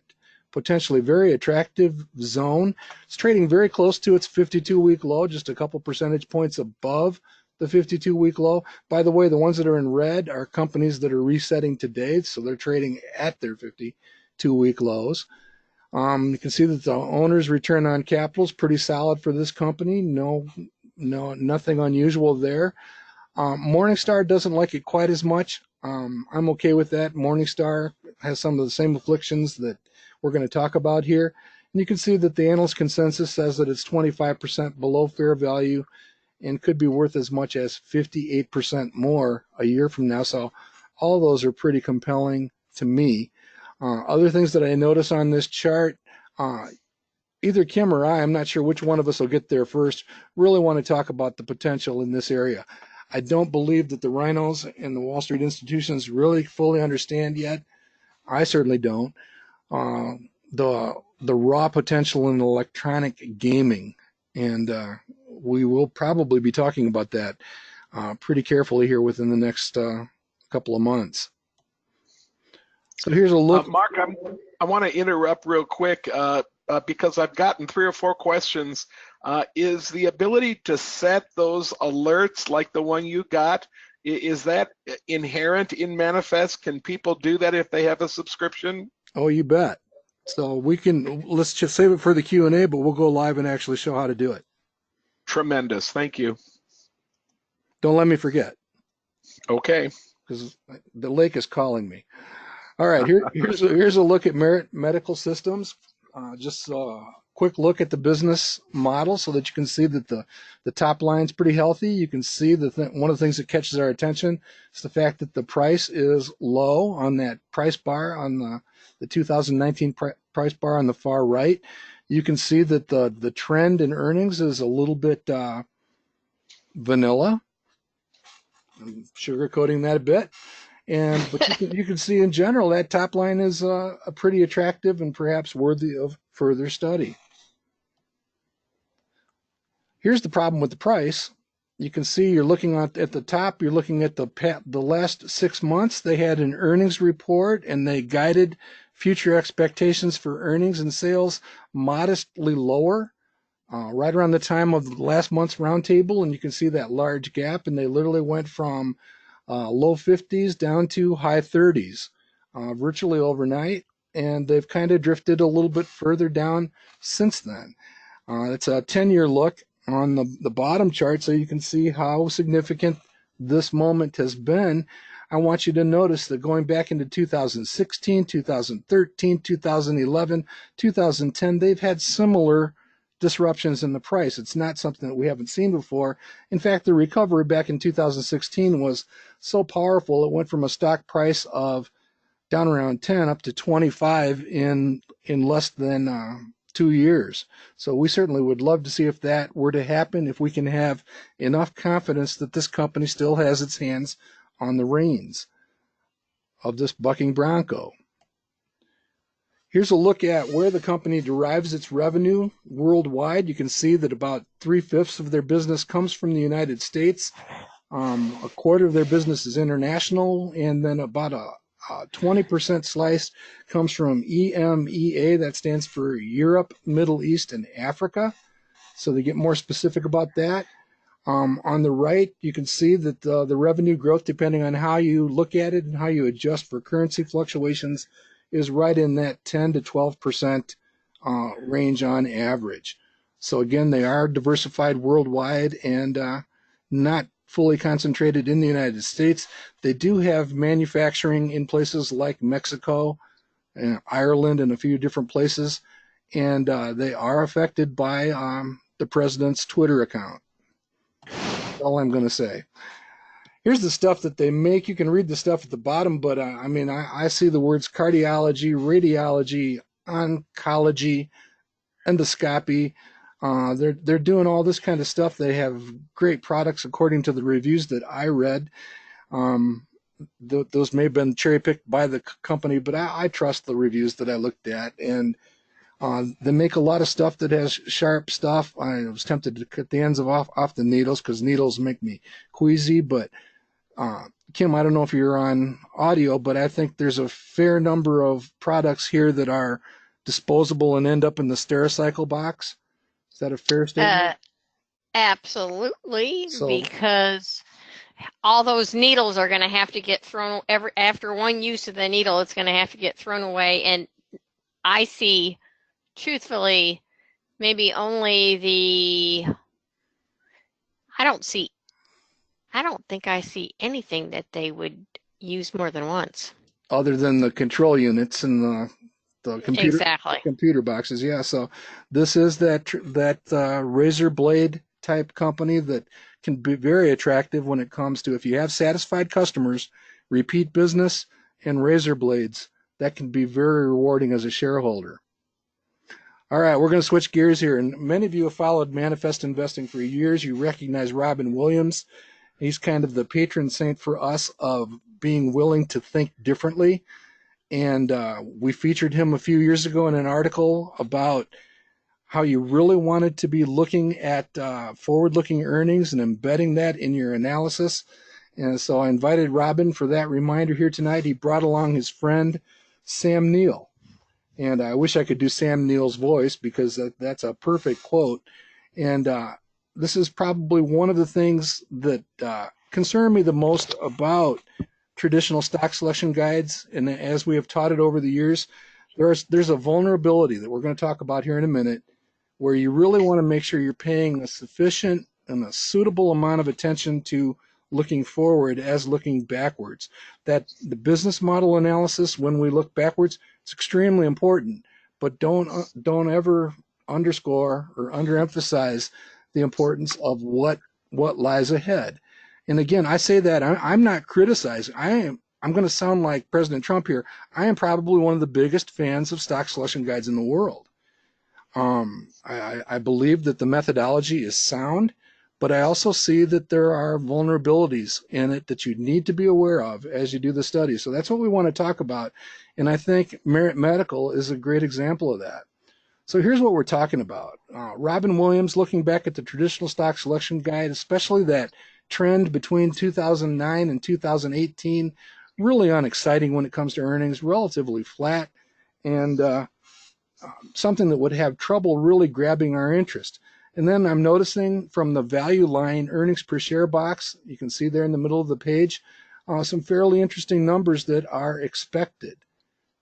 potentially very attractive zone. It's trading very close to its 52-week low, just a couple percentage points above the 52-week low. By the way, the ones that are in red are companies that are resetting today, so they're trading at their 52-week lows. You can see that the owner's return on capital is pretty solid for this company. Nothing unusual there. Morningstar doesn't like it quite as much. I'm okay with that. Morningstar has some of the same afflictions that we're going to talk about here. And you can see that the analyst consensus says that it's 25% below fair value and could be worth as much as 58% more a year from now. So all those are pretty compelling to me. Other things that I notice on this chart, either Kim or I'm not sure which one of us will get there first, really want to talk about the potential in this area. I don't believe that the rhinos and the Wall Street institutions really fully understand yet. I certainly don't. The raw potential in electronic gaming, and we will probably be talking about that pretty carefully here within the next couple of months. So here's a look. Mark, I want to interrupt real quick because I've gotten 3 or 4 questions. Is the ability to set those alerts like the one you got, is that inherent in Manifest? Can people do that if they have a subscription? Oh, you bet. So let's just save it for the Q&A, but we'll go live and actually show how to do it. Tremendous. Thank you. Don't let me forget. Okay. Because the lake is calling me. All right, here's a look at Merit Medical Systems. Just a quick look at the business model so that you can see that the top line's pretty healthy. You can see one of the things that catches our attention is the fact that the price is low on that price bar on the 2019 price bar on the far right. You can see that the trend in earnings is a little bit vanilla. I'm sugarcoating that a bit. But you can see in general that top line is a pretty attractive and perhaps worthy of further study. Here's the problem with the price. You can see you're looking at the top, you're looking at the last 6 months. They had an earnings report and they guided future expectations for earnings and sales modestly lower right around the time of last month's roundtable. And you can see that large gap, and they literally went from low 50s down to high 30s virtually overnight, and they've kind of drifted a little bit further down since then. It's a 10-year look on the bottom chart, so you can see how significant this moment has been. I want you to notice that going back into 2016, 2013, 2011, 2010, they've had similar disruptions in the price. It's not something that we haven't seen before. In fact, the recovery back in 2016 was so powerful, it went from a stock price of down around 10 up to 25 in less than 2 years. So we certainly would love to see if that were to happen, if we can have enough confidence that this company still has its hands on the reins of this bucking bronco. Here's a look at where the company derives its revenue worldwide. You can see that about 3/5 of their business comes from the United States. A quarter of their business is international, and then about a 20% slice comes from EMEA. That stands for Europe, Middle East, and Africa. So they get more specific about that. On the right, you can see that the revenue growth, depending on how you look at it and how you adjust for currency fluctuations, is right in that 10 to 12% range on average. So again, they are diversified worldwide and not fully concentrated in the United States. They do have manufacturing in places like Mexico, and Ireland, and a few different places, and they are affected by the president's Twitter account. That's all I'm going to say. Here's the stuff that they make. You can read the stuff at the bottom, but I see the words cardiology, radiology, oncology, endoscopy. They're doing all this kind of stuff. They have great products according to the reviews that I read. Those may have been cherry picked by the company, but I trust the reviews that I looked at. And they make a lot of stuff that has sharp stuff. I was tempted to cut the ends off the needles because needles make me queasy, but Kim, I don't know if you're on audio, but I think there's a fair number of products here that are disposable and end up in the Stericycle box. Is that a fair statement? Absolutely, because all those needles are going to have to get thrown after one use of the needle. It's going to have to get thrown away, and I see, truthfully, maybe only I don't think I see anything that they would use more than once. Other than the control units and the computer boxes, yeah. So this is that razor blade type company that can be very attractive when it comes to, if you have satisfied customers, repeat business, and razor blades. that can be very rewarding as a shareholder. All right, we're going to switch gears here. And many of you have followed Manifest Investing for years. You recognize Robin Williams. He's kind of the patron saint for us of being willing to think differently. And we featured him a few years ago in an article about how you really wanted to be looking at forward-looking earnings and embedding that in your analysis. And so I invited Robin for that reminder here tonight. He brought along his friend, Sam Neill. And I wish I could do Sam Neill's voice because that's a perfect quote. And this is probably one of the things that concern me the most about traditional stock selection guides. And as we have taught it over the years, there's a vulnerability that we're going to talk about here in a minute where you really want to make sure you're paying a sufficient and a suitable amount of attention to looking forward as looking backwards. That the business model analysis, when we look backwards, it's extremely important, but don't ever underscore or underemphasize the importance of what lies ahead. And again, I say that I'm not criticizing. I'm going to sound like President Trump here. I am probably one of the biggest fans of stock selection guides in the world. I believe that the methodology is sound, but I also see that there are vulnerabilities in it that you need to be aware of as you do the study. So that's what we want to talk about. And I think Merit Medical is a great example of that. So here's what we're talking about. Robin Williams, looking back at the traditional stock selection guide, especially that trend between 2009 and 2018, really unexciting when it comes to earnings, relatively flat, and something that would have trouble really grabbing our interest. And then I'm noticing from the value line earnings per share box, you can see there in the middle of the page, some fairly interesting numbers that are expected.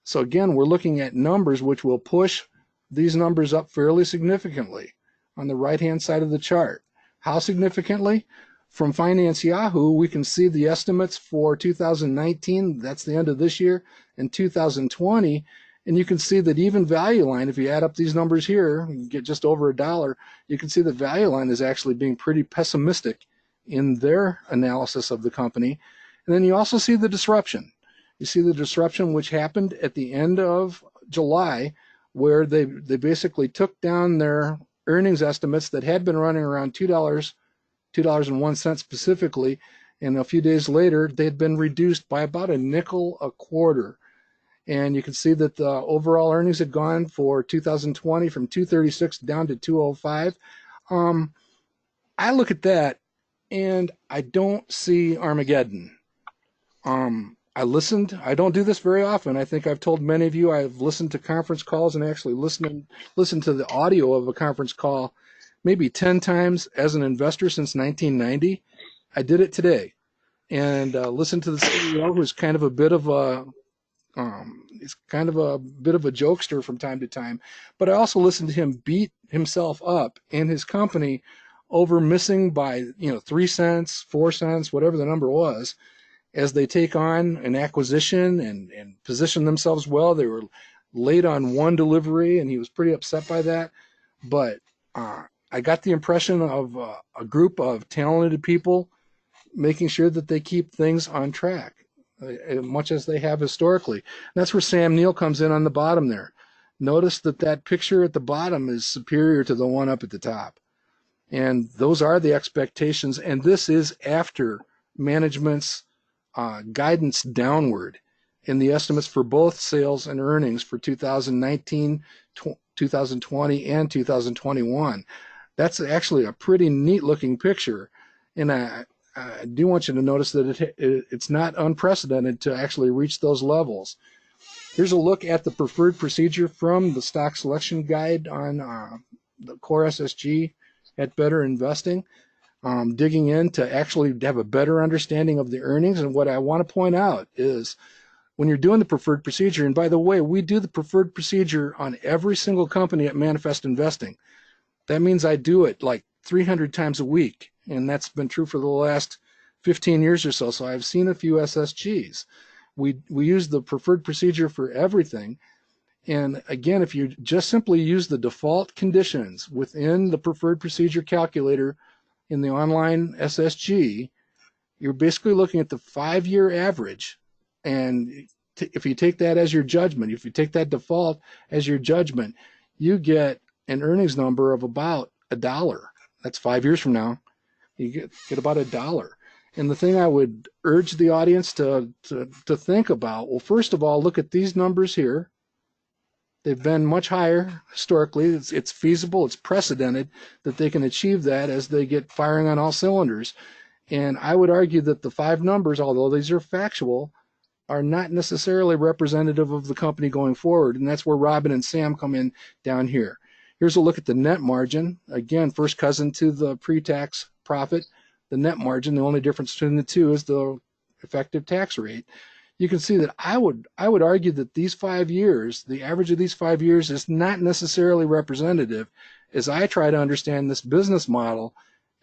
So again, we're looking at numbers which will push these numbers up fairly significantly on the right-hand side of the chart. How significantly? From Finance Yahoo, we can see the estimates for 2019, that's the end of this year, and 2020, and you can see that even Value Line, if you add up these numbers here, you get just over $1, you can see that Value Line is actually being pretty pessimistic in their analysis of the company. And then you also see the disruption. You see the disruption which happened at the end of July, where they basically took down their earnings estimates that had been running around $2.01 specifically, and a few days later they had been reduced by about a nickel a quarter. And you can see that the overall earnings had gone for 2020 from 236 down to 205. I look at that and I don't see Armageddon. I listened. I don't do this very often. I think I've told many of you I've listened to conference calls and actually listened to the audio of a conference call maybe 10 times as an investor since 1990. I did it today and listened to the CEO, who's kind of a bit of a jokester from time to time, but I also listened to him beat himself up and his company over missing by 3 cents, 4 cents, whatever the number was, as they take on an acquisition and position themselves well. They were late on one delivery, and he was pretty upset by that. But I got the impression of a group of talented people making sure that they keep things on track, much as they have historically. And that's where Sam Neill comes in on the bottom there. Notice that picture at the bottom is superior to the one up at the top. And those are the expectations. And this is after management's guidance downward in the estimates for both sales and earnings for 2019, 2020, and 2021. That's actually a pretty neat looking picture. And I do want you to notice that it's not unprecedented to actually reach those levels. Here's a look at the preferred procedure from the stock selection guide on the core SSG at Better Investing, digging in to actually have a better understanding of the earnings. And what I want to point out is when you're doing the preferred procedure, and by the way, we do the preferred procedure on every single company at Manifest Investing. That means I do it like 300 times a week. And that's been true for the last 15 years or so. So I've seen a few SSGs. We use the preferred procedure for everything. And again, if you just simply use the default conditions within the preferred procedure calculator in the online SSG, you're basically looking at the 5-year average. And if you take that as your judgment, if you take that default as your judgment, you get an earnings number of about $1. That's 5 years from now. You get about $1. And the thing I would urge the audience to think about, well, first of all, look at these numbers here. They've been much higher historically. It's feasible, it's precedented that they can achieve that as they get firing on all cylinders. And I would argue that the 5 numbers, although these are factual, are not necessarily representative of the company going forward. And that's where Robin and Sam come in down here. Here's a look at the net margin. Again, first cousin to the pre-tax profit. The net margin, the only difference between the two is the effective tax rate. You can see that I would argue that these 5 years, the average of these 5 years, is not necessarily representative as I try to understand this business model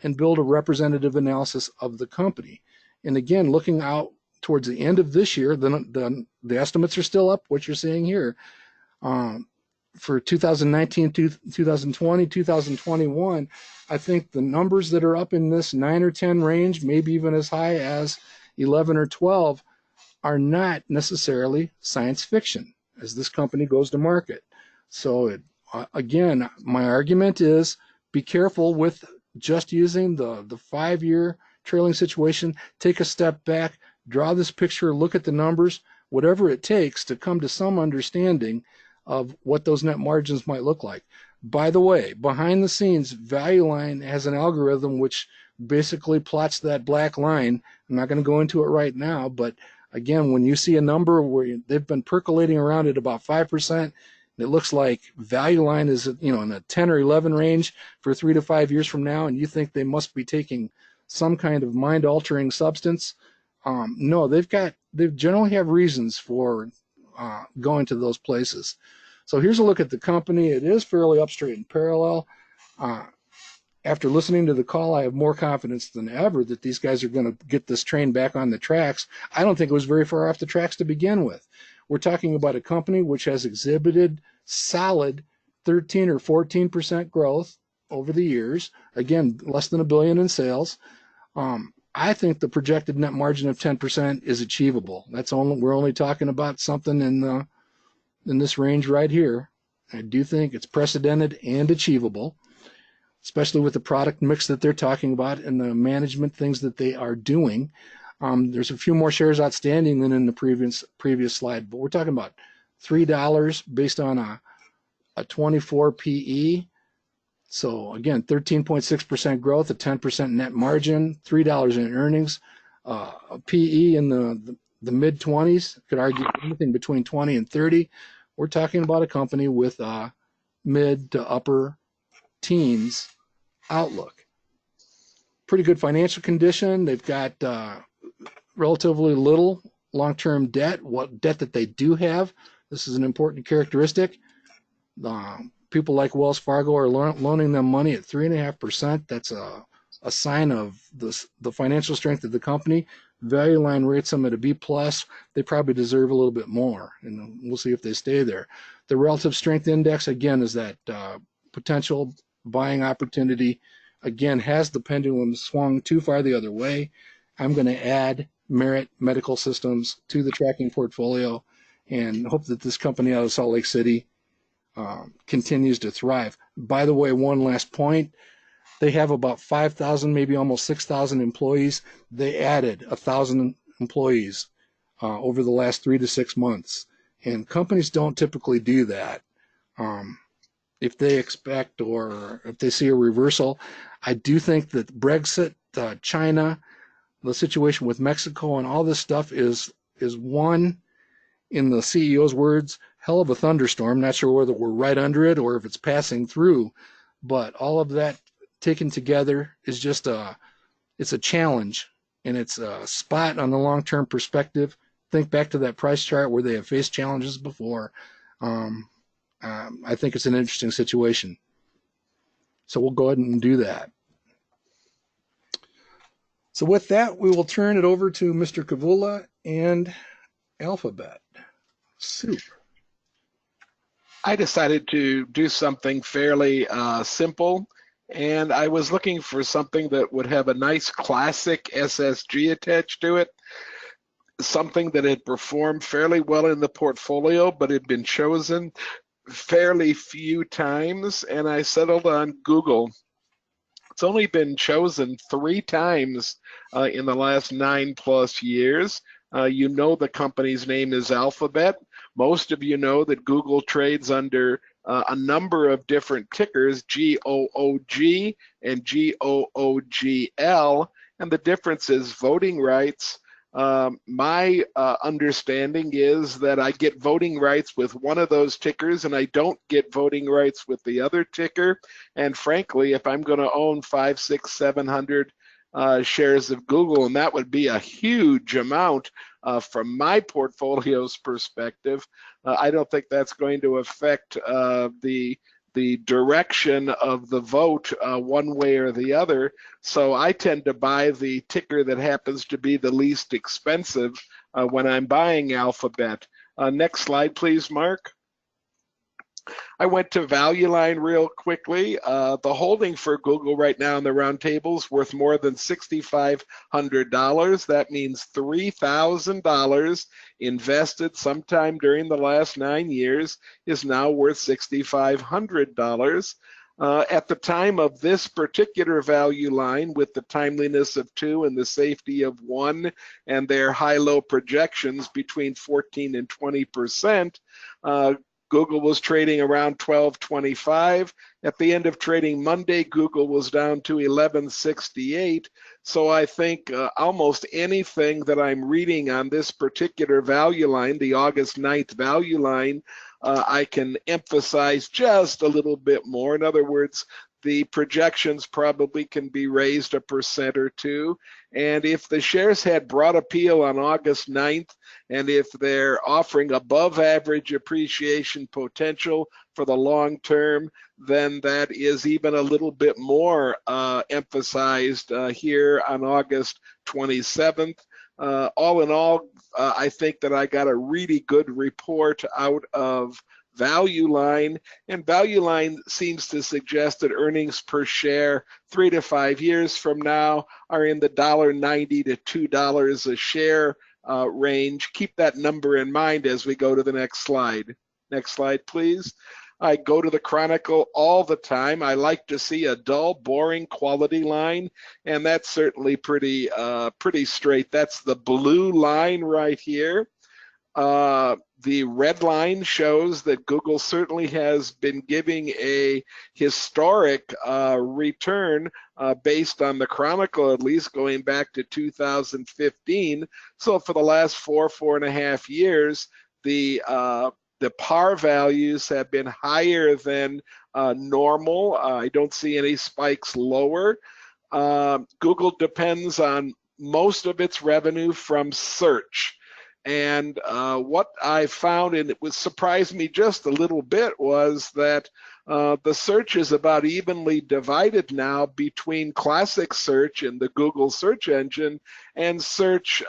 and build a representative analysis of the company. And again, looking out towards the end of this year, the estimates are still up, what you're seeing here. For 2019, 2020, 2021, I think the numbers that are up in this 9 or 10 range, maybe even as high as 11 or 12, are not necessarily science fiction as this company goes to market. So again, my argument is be careful with just using the 5-year trailing situation. Take a step back, draw this picture, look at the numbers, whatever it takes to come to some understanding of what those net margins might look like. By the way, behind the scenes, Value Line has an algorithm which basically plots that black line. I'm not going to go into it right now, but again, when you see a number where they've been percolating around at about 5%, and it looks like Value Line is, in a 10 or 11 range for 3 to 5 years from now, and you think they must be taking some kind of mind-altering substance, no, they generally have reasons for going to those places. So here's a look at the company. It is fairly up straight and parallel. After listening to the call, I have more confidence than ever that these guys are going to get this train back on the tracks. I don't think it was very far off the tracks to begin with. We're talking about a company which has exhibited solid 13 or 14% growth over the years. Again, less than $1 billion in sales. I think the projected net margin of 10% is achievable. We're only talking about something in this range right here. I do think it's precedented and achievable, especially with the product mix that they're talking about and the management things that they are doing. There's a few more shares outstanding than in the previous slide, but we're talking about $3 based on a 24 PE. So again, 13.6% growth, a 10% net margin, $3 in earnings, a PE in the mid-20s, could argue anything between 20 and 30. We're talking about a company with a mid to upper teens outlook. Pretty good financial condition. They've got relatively little long-term debt. What debt that they do have, this is an important characteristic. People like Wells Fargo are loaning them money at 3.5%. That's a sign of the financial strength of the company. Value Line rates them at a B+. They probably deserve a little bit more, and we'll see if they stay there. The relative strength index, again, is that potential buying opportunity. Again, has the pendulum swung too far the other way? I'm going to add Merit Medical Systems to the tracking portfolio and hope that this company out of Salt Lake City continues to thrive. By the way, one last point. They have about 5,000, maybe almost 6,000 employees. They added 1,000 employees over the last 3 to 6 months. And companies don't typically do that. If they expect or if they see a reversal, I do think that Brexit, China, the situation with Mexico and all this stuff is one, in the CEO's words, hell of a thunderstorm. Not sure whether we're right under it or if it's passing through, but all of that taken together is just it's a challenge, and it's a spot on the long-term perspective. Think back to that price chart where they have faced challenges before. I think it's an interesting situation. So we'll go ahead and do that. So with that, we will turn it over to Mr. Kavula and Alphabet Soup. I decided to do something fairly simple, and I was looking for something that would have a nice classic SSG attached to it. something that had performed fairly well in the portfolio, but had been chosen fairly few times, and I settled on Google. It's only been chosen 3 times in the last 9+ years. You know the company's name is Alphabet. Most of you know that Google trades under a number of different tickers, GOOG and GOOGL, and the difference is voting rights. My understanding is that I get voting rights with one of those tickers and I don't get voting rights with the other ticker. And frankly, if I'm going to own 500, 600, 700 shares of Google, and that would be a huge amount from my portfolio's perspective, I don't think that's going to affect the direction of the vote one way or the other. So I tend to buy the ticker that happens to be the least expensive when I'm buying Alphabet. Next slide, please, Mark. I went to Value Line real quickly. The holding for Google right now in the round table is worth more than $6,500. That means $3,000 invested sometime during the last 9 years is now worth $6,500. At the time of this particular value line, with the timeliness of 2 and the safety of 1 and their high-low projections between 14 and 20%, Google was trading around $12.25. At the end of trading Monday, Google was down to $11.68. So I think almost anything that I'm reading on this particular value line, the August 9th value line, I can emphasize just a little bit more. In other words, the projections probably can be raised 1% or 2%. And if the shares had broad appeal on August 9th, and if they're offering above average appreciation potential for the long term, then that is even a little bit more emphasized here on August 27th. All in all, I think that I got a really good report out of Value Line, and Value Line seems to suggest that earnings per share 3 to 5 years from now are in the $1.90 to $2 a share range. Keep that number in mind as we go to the next slide. Next slide, please. I go to the Chronicle all the time. I like to see a dull, boring quality line, and that's certainly pretty straight. That's the blue line right here. The red line shows that Google certainly has been giving a historic return based on the Chronicle, at least going back to 2015. So for the last 4.5 years, the par values have been higher than normal. I don't see any spikes lower. Google depends on most of its revenue from search. And what I found, and it surprised me just a little bit, was that the search is about evenly divided now between classic search in the Google search engine and search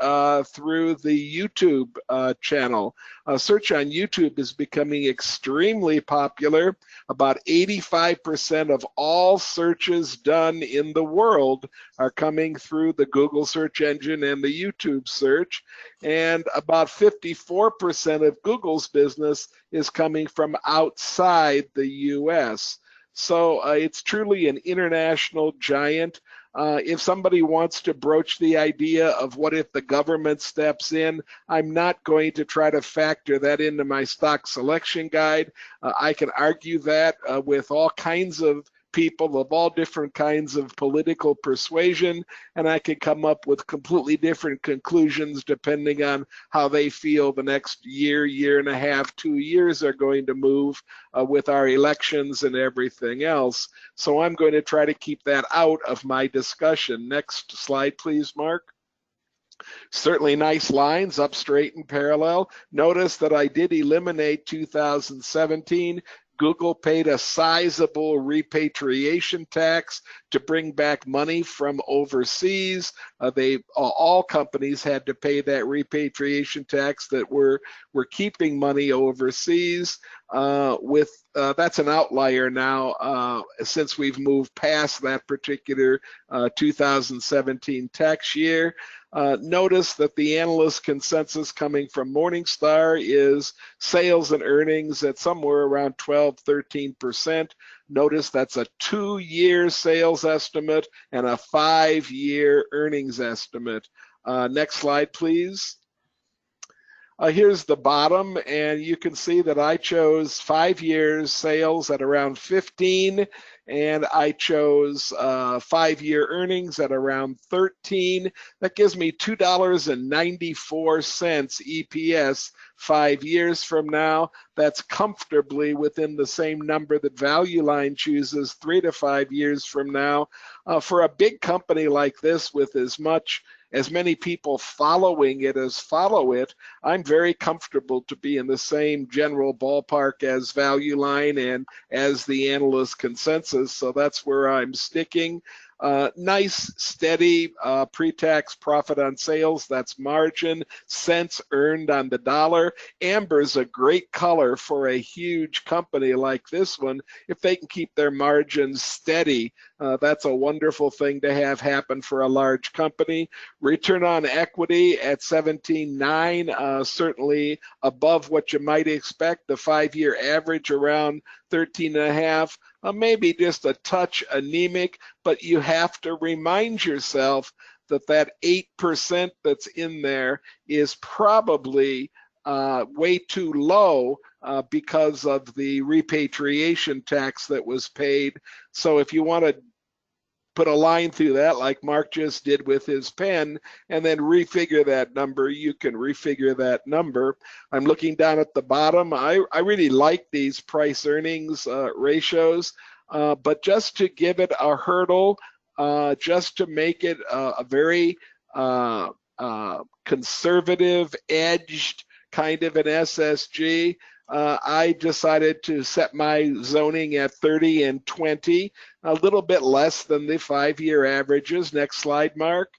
through the YouTube channel. Search on YouTube is becoming extremely popular. About 85% of all searches done in the world are coming through the Google search engine and the YouTube search, and about 54% of Google's business is coming from outside the US. So it's truly an international giant. If somebody wants to broach the idea of what if the government steps in, I'm not going to try to factor that into my stock selection guide. I can argue that with all kinds of people of all different kinds of political persuasion, and I can come up with completely different conclusions depending on how they feel the next year, year and a half, 2 years are going to move with our elections and everything else. So I'm going to try to keep that out of my discussion. Next slide, please, Mark. Certainly nice lines up straight and parallel. Notice that I did eliminate 2017. Google paid a sizable repatriation tax to bring back money from overseas. All companies had to pay that repatriation tax that were keeping money overseas. That's an outlier now since we've moved past that particular 2017 tax year. Notice that the analyst consensus coming from Morningstar is sales and earnings at somewhere around 12–13%. Notice that's a 2-year sales estimate and a 5-year earnings estimate. Next slide, please. Here's the bottom, and you can see that I chose 5 years sales at around 15, and I chose 5-year earnings at around 13. That gives me $2.94 EPS 5 years from now. That's comfortably within the same number that Value Line chooses 3 to 5 years from now. For a big company like this with as many people following it as follow it, I'm very comfortable to be in the same general ballpark as Value Line and as the analyst consensus, so that's where I'm sticking. Nice, steady pre-tax profit on sales, that's margin, cents earned on the dollar. Amber's a great color for a huge company like this one. If they can keep their margins steady, that's a wonderful thing to have happen for a large company. Return on equity at 17.9, certainly above what you might expect. The 5-year average around 13.5. Maybe just a touch anemic, but you have to remind yourself that that 8% that's in there is probably way too low because of the repatriation tax that was paid. So if you want to put a line through that like Mark just did with his pen and then refigure that number, you can refigure that number. I'm looking down at the bottom. I really like these price earnings ratios, but just to give it a hurdle, just to make it a very conservative edged kind of an SSG, I decided to set my zoning at 30 and 20, a little bit less than the 5-year averages. Next slide, Mark.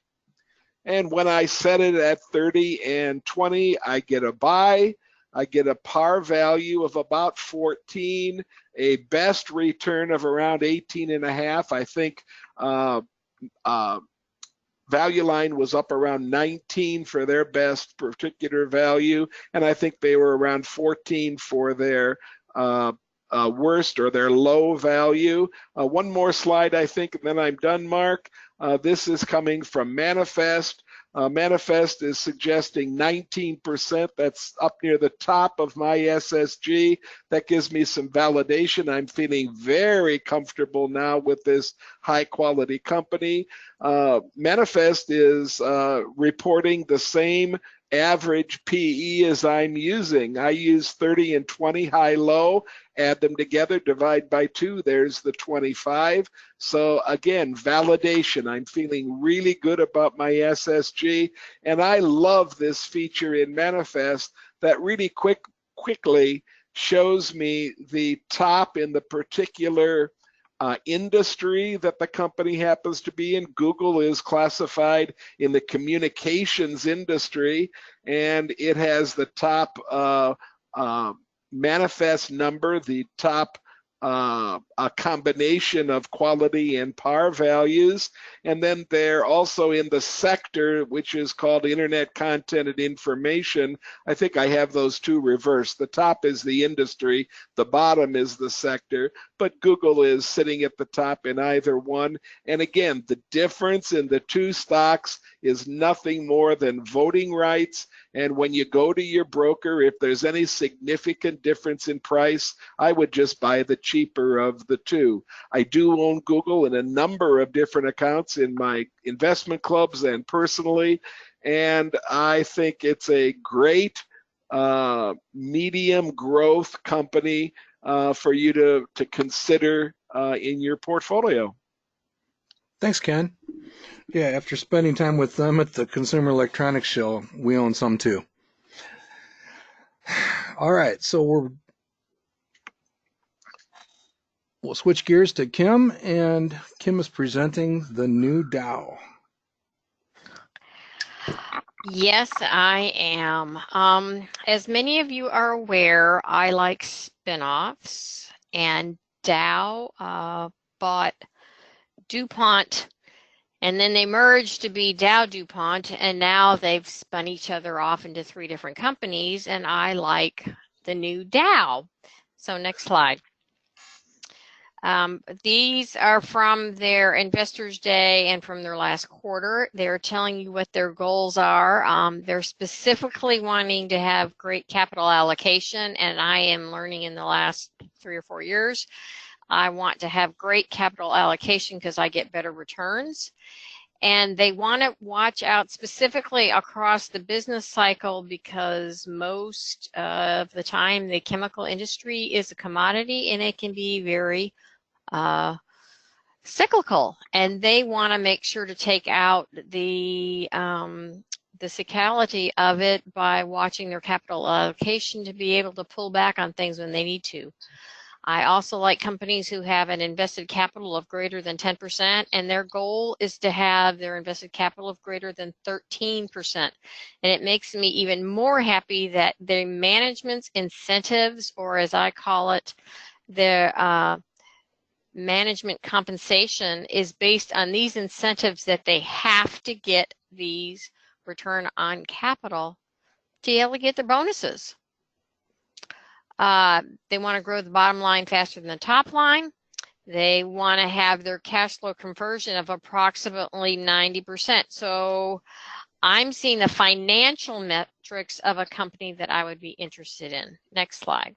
And when I set it at 30 and 20, I get a buy. I get a par value of about 14, a best return of around 18.5. I think Value Line was up around 19 for their best particular value, and I think they were around 14 for their worst or their low value. One more slide, I think, and then I'm done, Mark. This is coming from Manifest. Manifest is suggesting 19%. That's up near the top of my SSG. That gives me some validation. I'm feeling very comfortable now with this high quality company. Manifest is reporting the same average PE as I'm using. I use 30 and 20 high-low, add them together, divide by 2, there's the 25. So again, validation. I'm feeling really good about my SSG, and I love this feature in Manifest that really quickly shows me the top in the particular industry that the company happens to be in. Google is classified in the communications industry, and it has the top Manifest number, the top a combination of quality and par values. And then they're also in the sector, which is called Internet Content and Information. I think I have those two reversed. The top is the industry, the bottom is the sector, but Google is sitting at the top in either one. And again, the difference in the two stocks is nothing more than voting rights. And when you go to your broker, if there's any significant difference in price, I would just buy the cheaper of the two. I do own Google in a number of different accounts in my investment clubs and personally, and I think it's a great medium growth company for you to consider in your portfolio. Thanks, Ken. Yeah, after spending time with them at the Consumer Electronics Show, we own some too. All right, so we'll switch gears to Kim, and Kim is presenting the new Dow. Yes, I am. As many of you are aware, I like spinoffs, and Dow bought DuPont, and then they merged to be Dow DuPont, and now they've spun each other off into 3 different companies, and I like the new Dow. So next slide. These are from their Investors Day and from their last quarter. They're telling you what their goals are. They're specifically wanting to have great capital allocation, and I am learning in the last 3 or 4 years, I want to have great capital allocation because I get better returns. And they want to watch out specifically across the business cycle because most of the time the chemical industry is a commodity and it can be very cyclical, and they want to make sure to take out the cyclicality of it by watching their capital allocation to be able to pull back on things when they need to. I also like companies who have an invested capital of greater than 10%, and their goal is to have their invested capital of greater than 13%. And it makes me even more happy that the management's incentives, or as I call it, their management compensation, is based on these incentives that they have to get these return on capital to be able to get their bonuses. They want to grow the bottom line faster than the top line. They want to have their cash flow conversion of approximately 90%. So I'm seeing the financial metrics of a company that I would be interested in. Next slide.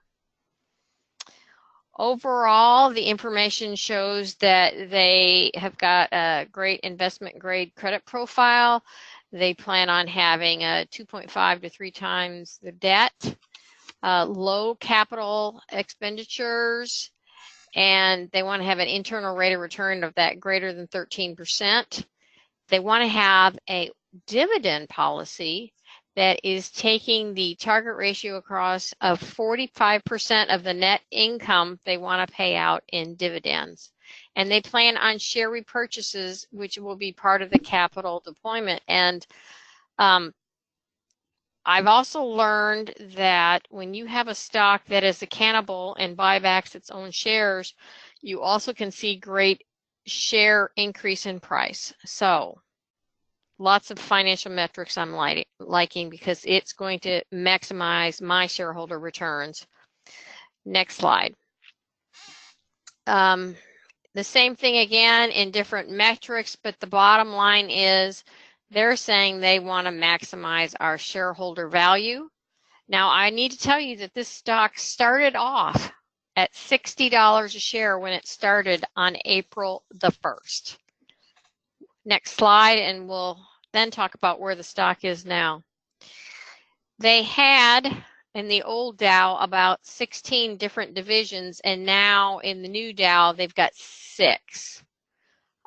Overall, the information shows that they have got a great investment grade credit profile. They plan on having a 2.5 to 3 times the debt, low capital expenditures, and they want to have an internal rate of return of that greater than 13%. They want to have a dividend policy that is taking the target ratio across of 45% of the net income they want to pay out in dividends. And they plan on share repurchases, which will be part of the capital deployment. And I've also learned that when you have a stock that is accountable and buybacks its own shares, you also can see great share increase in price. So lots of financial metrics I'm liking because it's going to maximize my shareholder returns. Next slide. The same thing again in different metrics, but the bottom line is they're saying they want to maximize our shareholder value. Now, I need to tell you that this stock started off at $60 a share when it started on April the 1st. Next slide, and we'll then talk about where the stock is now. They had in the old Dow about 16 different divisions, and now in the new Dow they've got 6.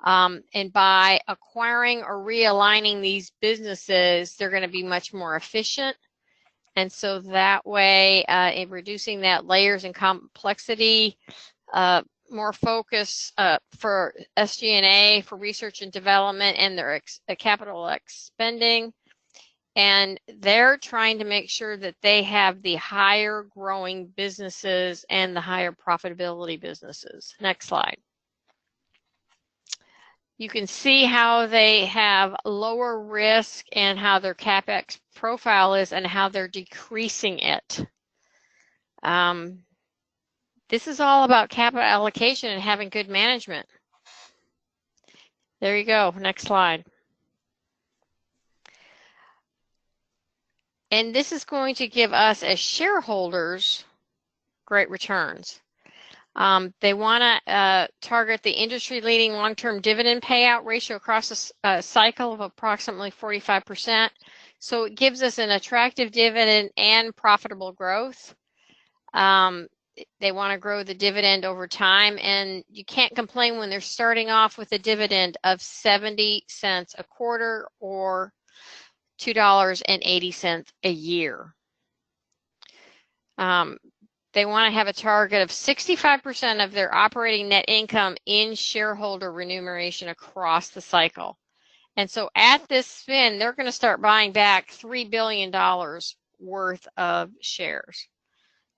And by acquiring or realigning these businesses, they're going to be much more efficient. And so that way, in reducing that layers and complexity, more focus for SG&A, for research and development, and their capital spending. And they're trying to make sure that they have the higher growing businesses and the higher profitability businesses. Next slide. You can see how they have lower risk and how their CapEx profile is and how they're decreasing it. This is all about capital allocation and having good management. There you go. Next slide. And this is going to give us as shareholders great returns. They want to target the industry-leading long-term dividend payout ratio across a cycle of approximately 45%. So it gives us an attractive dividend and profitable growth. They want to grow the dividend over time, and you can't complain when they're starting off with a dividend of 70 cents a quarter or $2.80 a year. They want to have a target of 65% of their operating net income in shareholder remuneration across the cycle. And so at this spin, they're going to start buying back $3 billion worth of shares.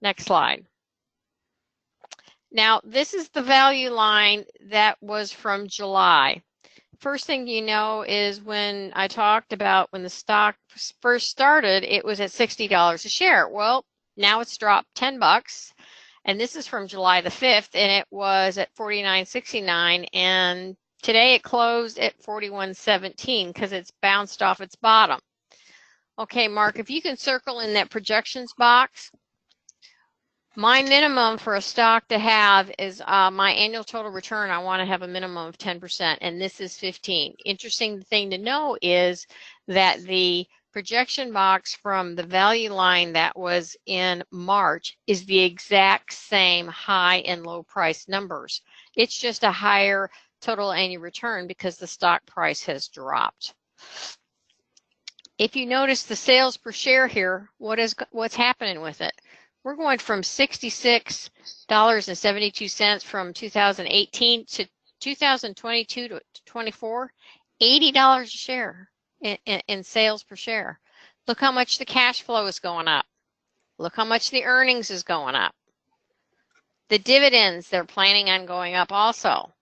Next slide. Now, this is the value line that was from July. First thing you know is when I talked about when the stock first started, it was at $60 a share. Well, now it's dropped 10 bucks. And this is from July the 5th, and it was at $49.69. And today it closed at $41.17 because it's bounced off its bottom. Okay, Mark, if you can circle in that projections box, my minimum for a stock to have is my annual total return. I want to have a minimum of 10%, and this is 15. Interesting thing to know is that the projection box from the value line that was in March is the exact same high and low price numbers. It's just a higher total annual return because the stock price has dropped. If you notice the sales per share here, what's happening with it? We're going from $66.72 from 2018 to 2022 to 24, $80 a share in sales per share. Look how much the cash flow is going up. Look how much the earnings is going up. The dividends, they're planning on going up also.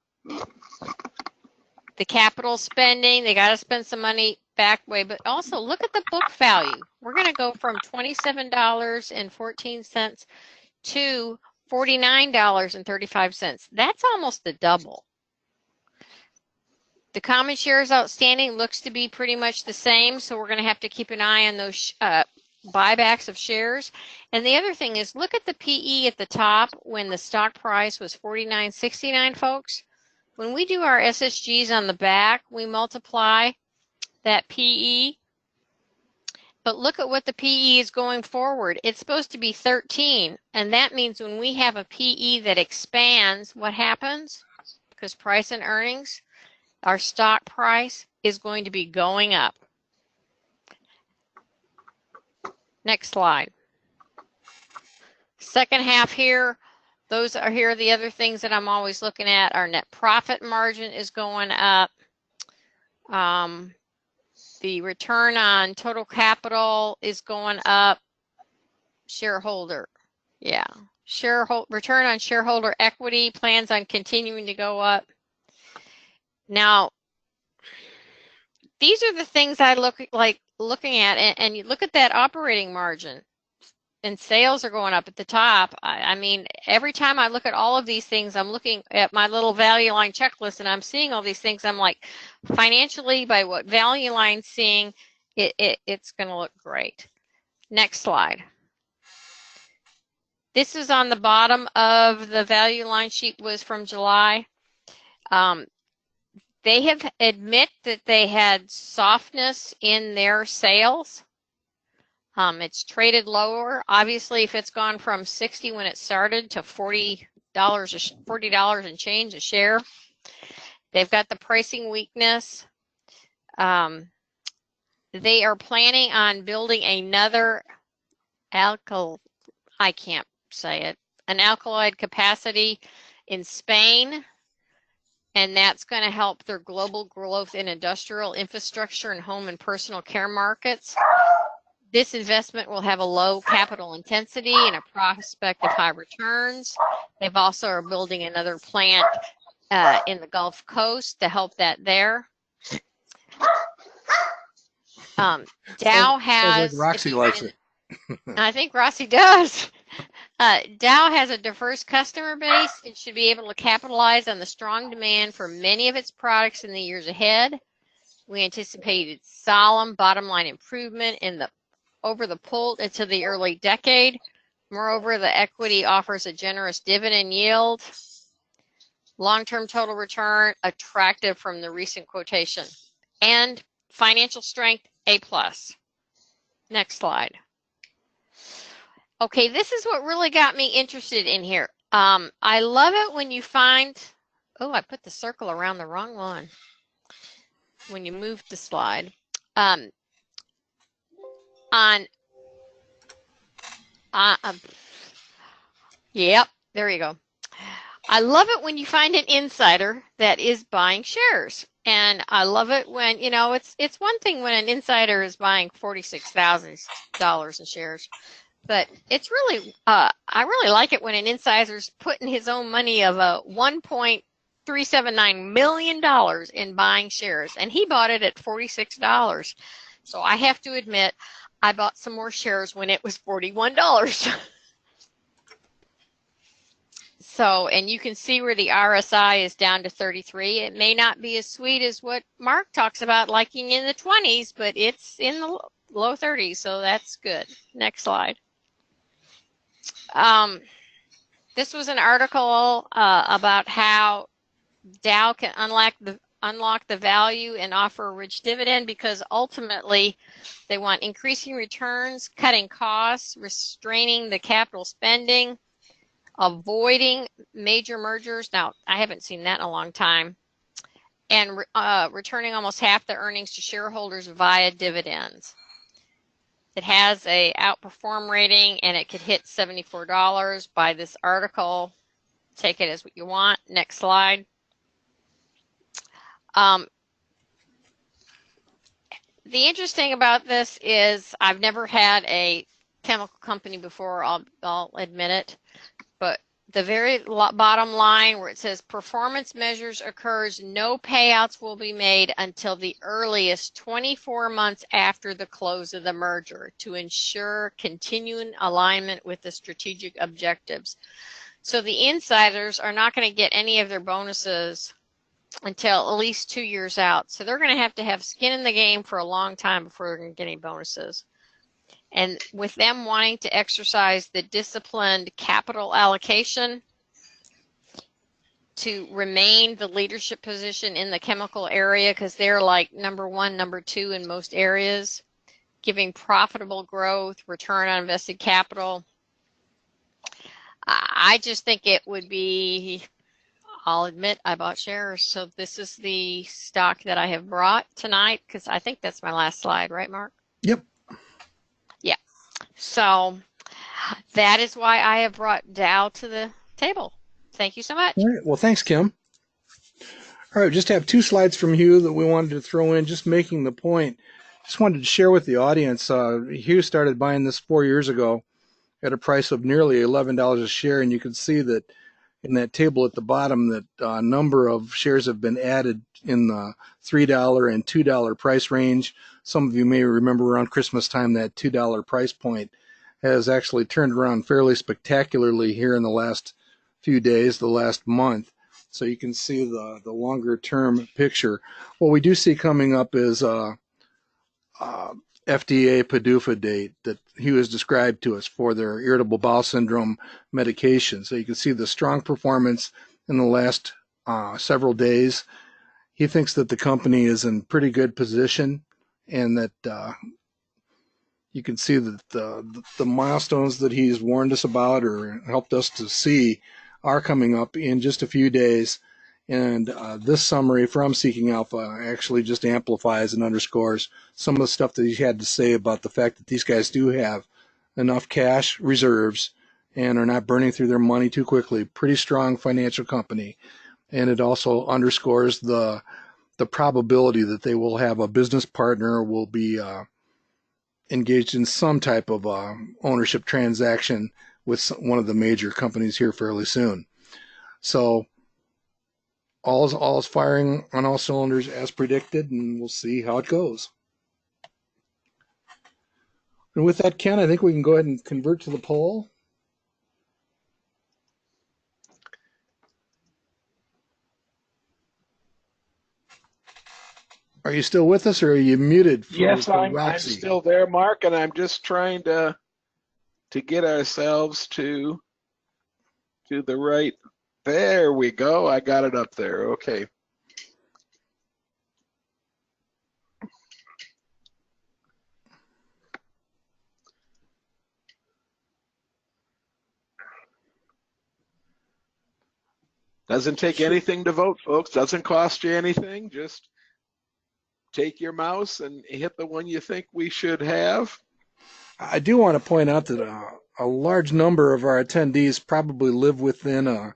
The capital spending, they got to spend some money back way, but also look at the book value. We're going to go from $27.14 to $49.35. That's almost a double. The common shares outstanding looks to be pretty much the same, so we're going to have to keep an eye on those buybacks of shares. And the other thing is, look at the PE at the top when the stock price was $49.69, folks. When we do our SSGs on the back, we multiply that PE. But look at what the PE is going forward. It's supposed to be 13, and that means when we have a PE that expands, what happens? Because price and earnings, our stock price is going to be going up. Next slide. Second half here, those are here are the other things that I'm always looking at. Our net profit margin is going up. The return on total capital is going up. Shareholder, yeah. Return on shareholder equity plans on continuing to go up. Now, these are the things I looking at, and you look at that operating margin, and sales are going up at the top. I mean, every time I look at all of these things, I'm looking at my little value line checklist, and I'm seeing all these things. I'm like, financially, by what value line's seeing, it's going to look great. Next slide. This is on the bottom of the value line sheet, was from July. They have admit that they had softness in their sales. It's traded lower. Obviously, if it's gone from 60 when it started to $40 and change a share, they've got the pricing weakness. They are planning on building another an alkaloid capacity in Spain, and that's going to help their global growth in industrial infrastructure and home and personal care markets. This investment will have a low capital intensity and a prospect of high returns. They've also are building another plant in the Gulf Coast to help that there. Dow has. Sounds like Roxy likes it. I think Roxy does. Dow has a diverse customer base and should be able to capitalize on the strong demand for many of its products in the years ahead. We anticipated solemn bottom line improvement over the pull into the early decade. Moreover, the equity offers a generous dividend yield. Long-term total return attractive from the recent quotation. And financial strength, A+. Next slide. Okay, this is what really got me interested in here. I love it when you find, oh, I put the circle around the wrong one. When you move the slide. Yep, there you go. I love it when you find an insider that is buying shares. And I love it when, it's one thing when an insider is buying $46,000 in shares, but it's really, I really like it when an insider's putting his own money of $1.379 million in buying shares, and he bought it at $46. So I have to admit, I bought some more shares when it was $41. So, and you can see where the RSI is down to 33. It may not be as sweet as what Mark talks about liking in the 20s, but it's in the low 30s, so that's good. Next slide. This was an article about how Dow can unlock the value and offer a rich dividend, because ultimately they want increasing returns, cutting costs, restraining the capital spending, avoiding major mergers. Now, I haven't seen that in a long time. And returning almost half the earnings to shareholders via dividends. It has a outperform rating, and it could hit $74 by this article. Take it as what you want. Next slide. The interesting about this is I've never had a chemical company before, I'll admit it. But the very bottom line where it says performance measures occurs, no payouts will be made until the earliest 24 months after the close of the merger to ensure continuing alignment with the strategic objectives. So the insiders are not going to get any of their bonuses until at least 2 years out. So they're going to have skin in the game for a long time before they're going to get any bonuses. And with them wanting to exercise the disciplined capital allocation to remain the leadership position in the chemical area, because they're like number 1, number 2 in most areas, giving profitable growth, return on invested capital. I just think it would be, I'll admit I bought shares. So this is the stock that I have brought tonight, because I think that's my last slide, right, Mark? Yep. Yeah. So that is why I have brought Dow to the table. Thank you so much. All right. Well, thanks, Kim. All right, just have 2 slides from Hugh that we wanted to throw in, just making the point. Just wanted to share with the audience. Hugh started buying this 4 years ago at a price of nearly $11 a share, and you can see that in that table at the bottom that a number of shares have been added in the $3 and $2 price range. Some of you may remember around Christmas time that $2 price point has actually turned around fairly spectacularly here in the last few days, the last month. So you can see the longer term picture. What we do see coming up is FDA PDUFA date that he was described to us for their irritable bowel syndrome medication. So you can see the strong performance in the last several days. He thinks that the company is in pretty good position, and that you can see that the milestones that he's warned us about or helped us to see are coming up in just a few days. And this summary from Seeking Alpha actually just amplifies and underscores some of the stuff that he had to say about the fact that these guys do have enough cash reserves and are not burning through their money too quickly. Pretty strong financial company. And it also underscores the probability that they will have a business partner, will be engaged in some type of ownership transaction with one of the major companies here fairly soon. So all is firing on all cylinders as predicted, and we'll see how it goes. And with that, Ken, I think we can go ahead and convert to the poll. Are you still with us, or are you muted? Yes, I'm still there, Mark, and I'm just trying to get ourselves to the right. There we go. I got it up there. Okay. Doesn't take anything to vote, folks. Doesn't cost you anything. Just take your mouse and hit the one you think we should have. I do want to point out that a large number of our attendees probably live within a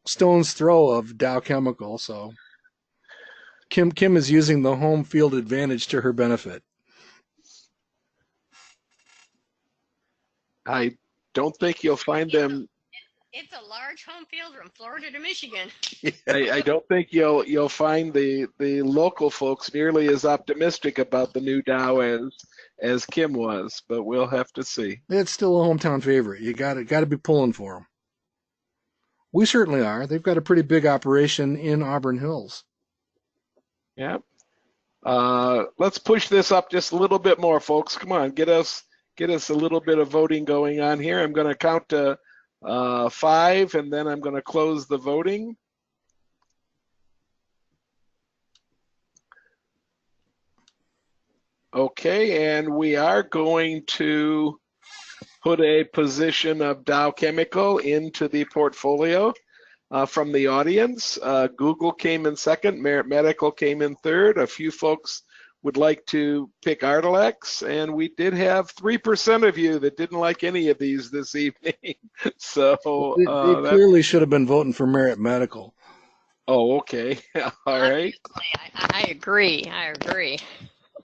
stone's throw of Dow Chemical. So Kim is using the home field advantage to her benefit. I don't think you'll find them. It's a large home field from Florida to Michigan. I don't think you'll find the local folks nearly as optimistic about the new Dow as Kim was, but we'll have to see. It's still a hometown favorite. You got to be pulling for them. We certainly are. They've got a pretty big operation in Auburn Hills. Yeah. Let's push this up just a little bit more, folks. Come on, get us a little bit of voting going on here. I'm going to count to 5, and then I'm going to close the voting. Okay, and we are going to put a position of Dow Chemical into the portfolio from the audience. Google came in second, Merit Medical came in third. A few folks would like to pick ARDX, and we did have 3% of you that didn't like any of these this evening. So they clearly should have been voting for Merit Medical. Oh, okay. All right. I agree.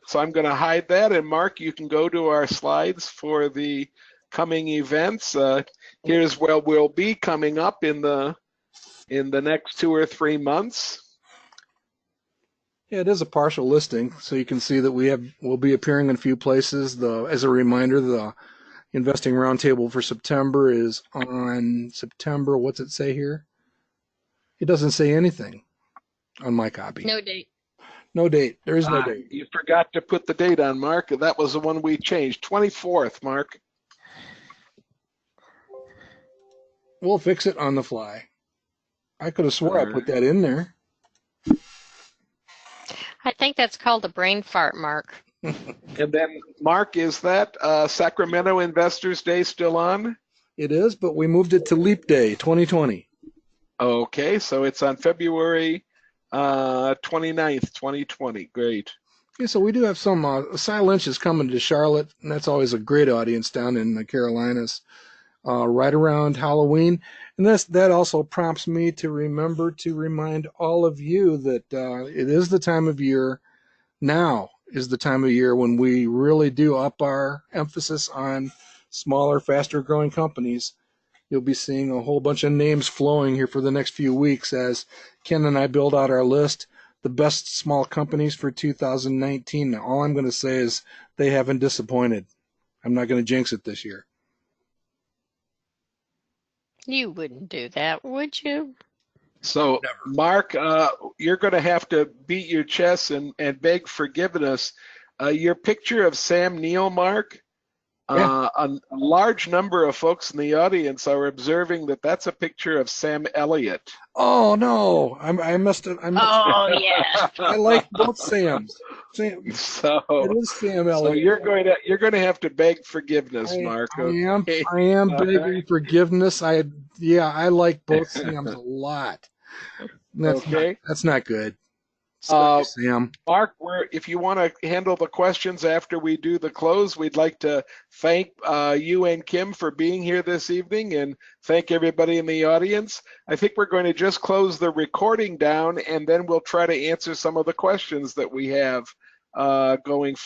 So I'm going to hide that, and Mark, you can go to our slides for the coming events. Here's where we'll be coming up in the next 2 or 3 months. Yeah, it is a partial listing, so you can see that we'll be appearing in a few places. As a reminder, the Investing Roundtable for September is on September. What's it say here? It doesn't say anything on my copy. No date. No date. There is no date. You forgot to put the date on, Mark. That was the one we changed. 24th, Mark. We'll fix it on the fly. I could have swore I put that in there. I think that's called a brain fart, Mark. And then, Mark, is that Sacramento Investors Day still on? It is, but we moved it to Leap Day 2020. Okay, so it's on February 29th, 2020. Great. Yeah, so we do have some. Cy Lynch is coming to Charlotte, and that's always a great audience down in the Carolinas, right around Halloween. And that also prompts me to remember to remind all of you that it is the time of year. Now is the time of year when we really do up our emphasis on smaller, faster growing companies. You'll be seeing a whole bunch of names flowing here for the next few weeks as Ken and I build out our list, the best small companies for 2019. Now, all I'm going to say is they haven't disappointed. I'm not going to jinx it this year. You wouldn't do that, would you? So, never. Mark, you're going to have to beat your chest and beg forgiveness. Your picture of Sam Neill, Mark, Yeah. A large number of folks in the audience are observing that that's a picture of Sam Elliott. Oh no, I missed it. Oh yeah. I like both Sams. Sam, So it is Sam Elliott. So you're going to have to beg forgiveness, Mark. I am begging forgiveness. I like both Sams a lot. That's not good. Sorry, Sam. Mark, if you want to handle the questions after we do the close, we'd like to thank you and Kim for being here this evening and thank everybody in the audience. I think we're going to just close the recording down and then we'll try to answer some of the questions that we have going forward.